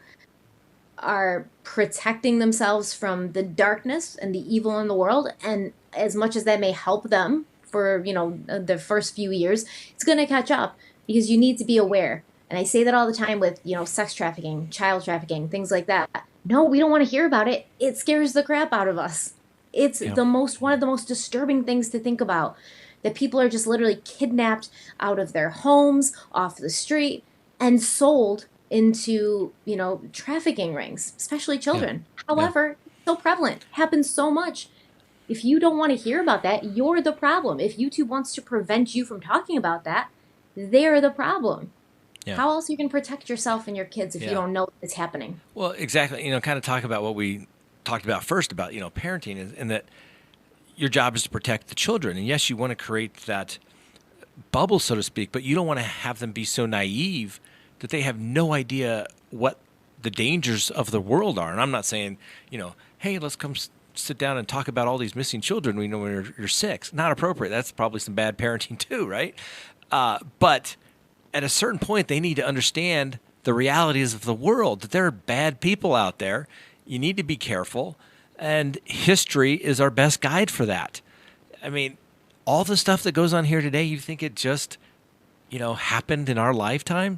are protecting themselves from the darkness and the evil in the world. And as much as that may help them for, the first few years, it's going to catch up because you need to be aware. And I say that all the time with, sex trafficking, child trafficking, things like that. No, we don't want to hear about it. It scares the crap out of us. It's one of the most disturbing things to think about, that people are just literally kidnapped out of their homes, off the street, and sold into, trafficking rings, especially children. Yeah. However, it's so prevalent, happens so much. If you don't want to hear about that, you're the problem. If YouTube wants to prevent you from talking about that, they're the problem. Yeah. How else you can protect yourself and your kids if you don't know it's happening? Well, exactly. Kind of talk about what we talked about first about, parenting, and that your job is to protect the children. And yes, you want to create that bubble, so to speak, but you don't want to have them be so naive that they have no idea what the dangers of the world are. And I'm not saying, hey, let's come sit down and talk about all these missing children when you're 6. Not appropriate. That's probably some bad parenting too, right? But at a certain point, they need to understand the realities of the world, that there are bad people out there. You need to be careful. And history is our best guide for that. I mean, all the stuff that goes on here today, you think it just, happened in our lifetime?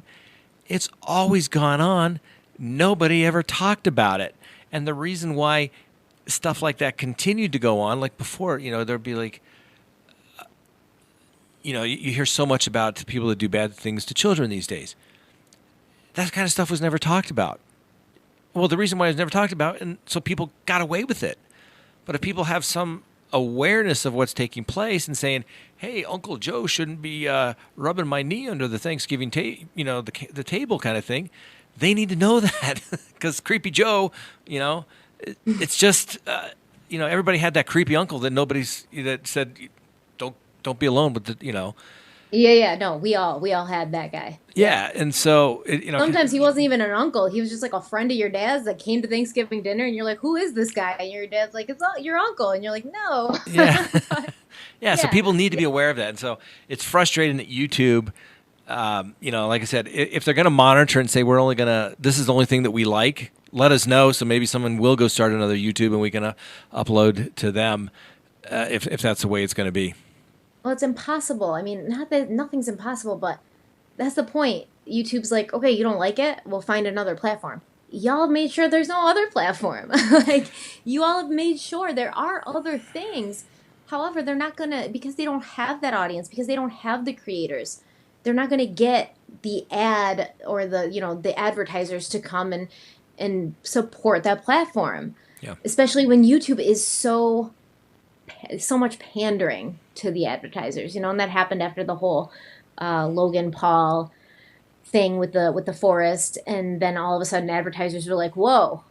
It's always gone on. Nobody ever talked about it. And the reason why stuff like that continued to go on, like before, there'd be like, you hear so much about people that do bad things to children these days. That kind of stuff was never talked about. Well, the reason why it was never talked about, and so people got away with it. But if people have some awareness of what's taking place and saying, hey, Uncle Joe shouldn't be rubbing my knee under the Thanksgiving the table kind of thing, they need to know that. Because Creepy Joe, it's just, everybody had that creepy uncle that said, don't be alone with the. Yeah, no, we all had that guy. Yeah, and so sometimes he wasn't even an uncle. He was just like a friend of your dad's that came to Thanksgiving dinner, and you're like, "Who is this guy?" And your dad's like, "It's your uncle," and you're like, "No." Yeah, yeah. So people need to be aware of that, and so it's frustrating that YouTube, like I said, if they're going to monitor and say this is the only thing that we like, let us know. So maybe someone will go start another YouTube, and we can upload to them if that's the way it's going to be. Well, it's impossible. I mean, not that nothing's impossible, but that's the point. YouTube's like, okay, you don't like it? We'll find another platform. Y'all have made sure there's no other platform. You all have made sure there are other things. However, they're not going to, because they don't have that audience, because they don't have the creators, they're not going to get the ad or the advertisers to come and support that platform. Yeah. Especially when YouTube is so much pandering to the advertisers, and that happened after the whole Logan Paul thing with the forest, and then all of a sudden advertisers were like, whoa,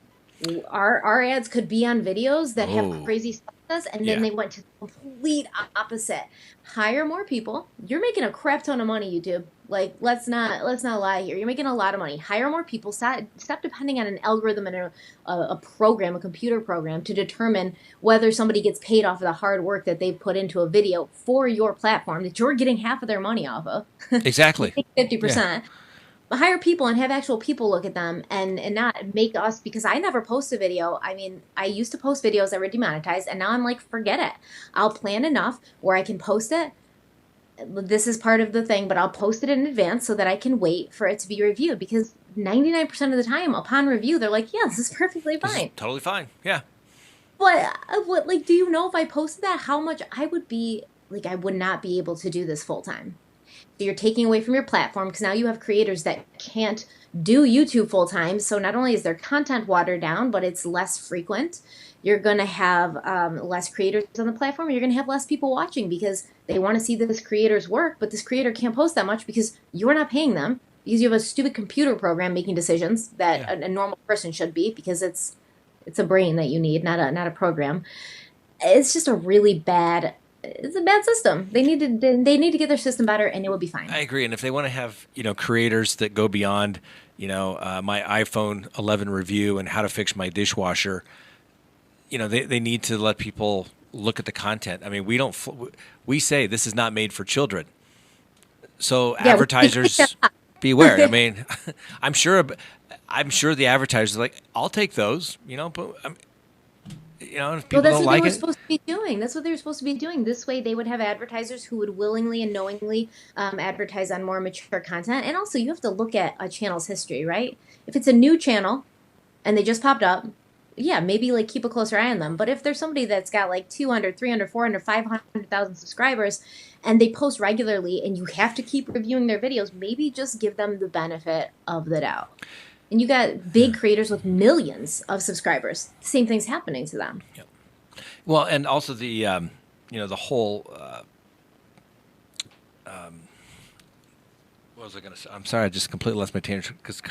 our ads could be on videos that have crazy stuff, and then they went to the complete opposite. Hire more people. You're making a crap ton of money, YouTube. Like, let's not lie here. You're making a lot of money. Hire more people. Stop depending on an algorithm and a program, a computer program, to determine whether somebody gets paid off of the hard work that they put into a video for your platform that you're getting half of their money off of. Exactly. 50%. Yeah. Hire people and have actual people look at them and not make us, because I never post a video. I mean, I used to post videos that were demonetized, and now I'm like, forget it. I'll plan enough where I can post it. This is part of the thing, but I'll post it in advance so that I can wait for it to be reviewed, because 99% of the time upon review, they're like, yeah, this is perfectly fine. This is totally fine. Yeah. But do you know if I posted that, how much I would be, I would not be able to do this full time. So you're taking away from your platform, because now you have creators that can't do YouTube full time. So not only is their content watered down, but it's less frequent. You're going to have less creators on the platform. You're going to have less people watching because they want to see this creator's work, but this creator can't post that much because you're not paying them, because you have a stupid computer program making decisions that a normal person should be, because it's a brain that you need, not a program. It's just a really bad. It's a bad system. They need to get their system better, and it will be fine. I agree. And if they want to have creators that go beyond my iPhone 11 review and how to fix my dishwasher, they need to let people look at the content. I mean, we say this is not made for children, so advertisers beware. I mean, I'm sure the advertisers are like, I'll take those, but if Well, people that's don't what they like were it. supposed to be doing. That's what they were supposed to be doing. This way, they would have advertisers who would willingly and knowingly advertise on more mature content. And also, you have to look at a channel's history, right? If it's a new channel and they just popped up, yeah, maybe like keep a closer eye on them. But if there's somebody that's got like 200, 300, 400, 500,000 subscribers and they post regularly and you have to keep reviewing their videos, maybe just give them the benefit of the doubt. And you got big creators with millions of subscribers. Same thing's happening to them. Yep. Well, and also the the whole what was I going to say? I'm sorry, I just completely lost my tangent because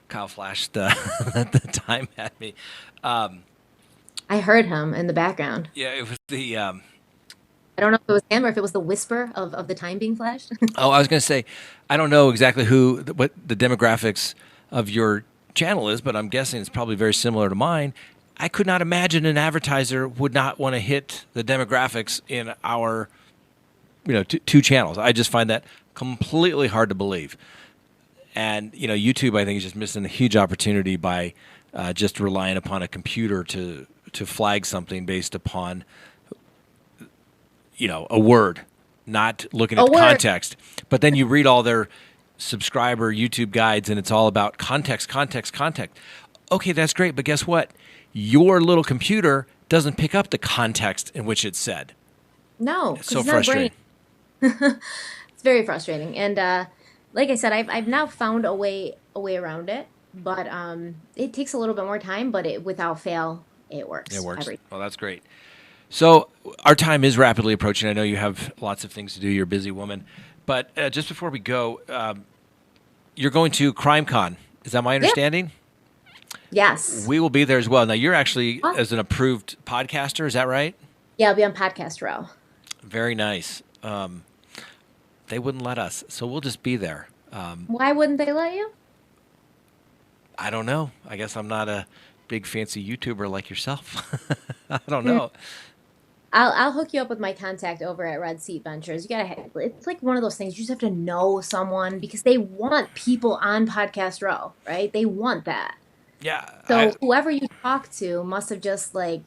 Kyle flashed the time at me. I heard him in the background. Yeah, it was the. I don't know if it was him or if it was the whisper of the time being flashed. Oh, I was going to say, I don't know exactly what the demographics of your channel is, but I'm guessing it's probably very similar to mine. I could not imagine an advertiser would not want to hit the demographics in our, two channels. I just find that completely hard to believe. And, YouTube, I think, is just missing a huge opportunity by just relying upon a computer to flag something based upon, a word, not looking at the context. But then you read all their subscriber YouTube guides, and it's all about context. Okay, that's great, but guess what? Your little computer doesn't pick up the context in which it's said. No, it's so frustrating. It's very frustrating, and like I said, I've now found a way around it, but it takes a little bit more time, but without fail, it works. It works. Well, that's great. So our time is rapidly approaching. I know you have lots of things to do. You're a busy woman. But just before we go, you're going to CrimeCon. Is that my understanding? Yes. We will be there as well. Now, you're actually as an approved podcaster. Is that right? Yeah, I'll be on Podcast Row. Very nice. They wouldn't let us, so we'll just be there. Why wouldn't they let you? I don't know. I guess I'm not a big fancy YouTuber like yourself. I don't know. I'll hook you up with my contact over at Red Seat Ventures. It's like one of those things. You just have to know someone because they want people on Podcast Row, right? They want that. Yeah. So whoever you talk to must have just I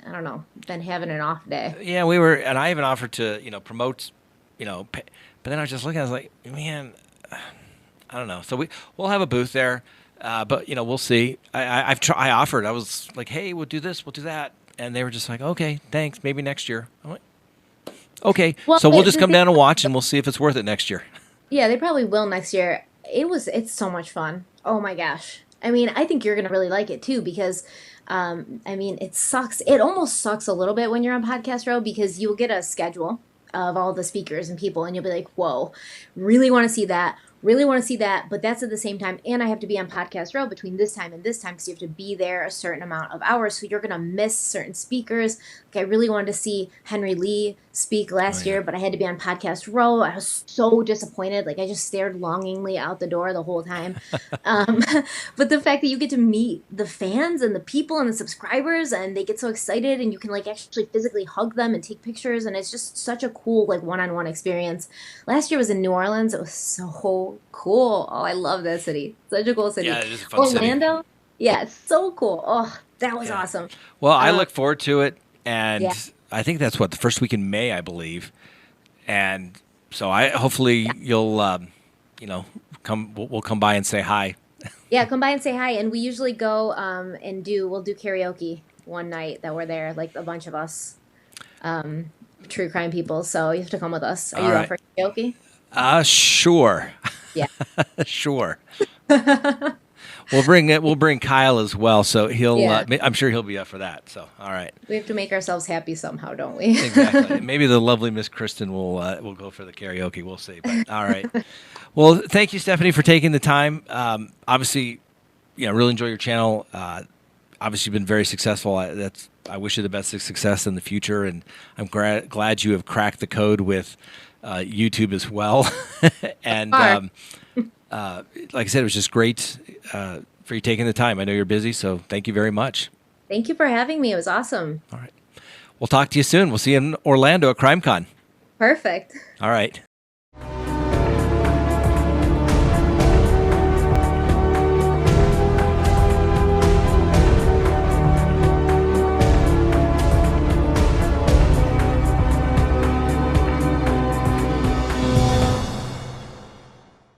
don't know, been having an off day. Yeah, we were, and I even offered to, promote, but then I was just looking, I was like, man, I don't know. So we'll have a booth there, but we'll see. I offered. I was like, hey, we'll do this, we'll do that. And they were just like, okay, thanks. Maybe next year. I'm like, okay. Well, so we'll just come down and watch, and we'll see if it's worth it next year. Yeah, they probably will next year. It's so much fun. Oh my gosh. I mean, I think you're going to really like it too because, it sucks. It almost sucks a little bit when you're on Podcast Row because you'll get a schedule of all the speakers and people, and you'll be like, whoa, really want to see that. Really want to see that, but that's at the same time, and I have to be on Podcast Row between this time and this time because you have to be there a certain amount of hours, so you're going to miss certain speakers. Like I really wanted to see Henry Lee speak last year, but I had to be on Podcast Row. I was so disappointed. Like I just stared longingly out the door the whole time. But the fact that you get to meet the fans and the people and the subscribers, and they get so excited, and you can actually physically hug them and take pictures, and it's just such a cool one-on-one experience. Last year was in New Orleans. It was so cool. Oh, I love that city. Such a cool city. Yeah, it is a fun Orlando? city. Yeah, it's so cool. Oh, that was awesome. Well, I look forward to it, and I think that's the first week in May, I believe. And so hopefully you'll, we'll come by and say hi. Yeah, come by and say hi. And we usually go we'll do karaoke one night that we're there, like a bunch of us, true crime people. So you have to come with us. Are you up for karaoke? Sure. Yeah. Sure. We'll bring Kyle as well, so he'll. I'm sure he'll be up for that. So, all right. We have to make ourselves happy somehow, don't we? Exactly. Maybe the lovely Miss Kristen will go for the karaoke. We'll see. But, all right. Well, thank you, Stephanie, for taking the time. Obviously, really enjoy your channel. Obviously, you've been very successful. I wish you the best of success in the future, and I'm glad you have cracked the code with YouTube as well. And like I said, it was just great for you taking the time. I know you're busy, so thank you very much. Thank you for having me. It was awesome. All right. We'll talk to you soon. We'll see you in Orlando at CrimeCon. Perfect. All right.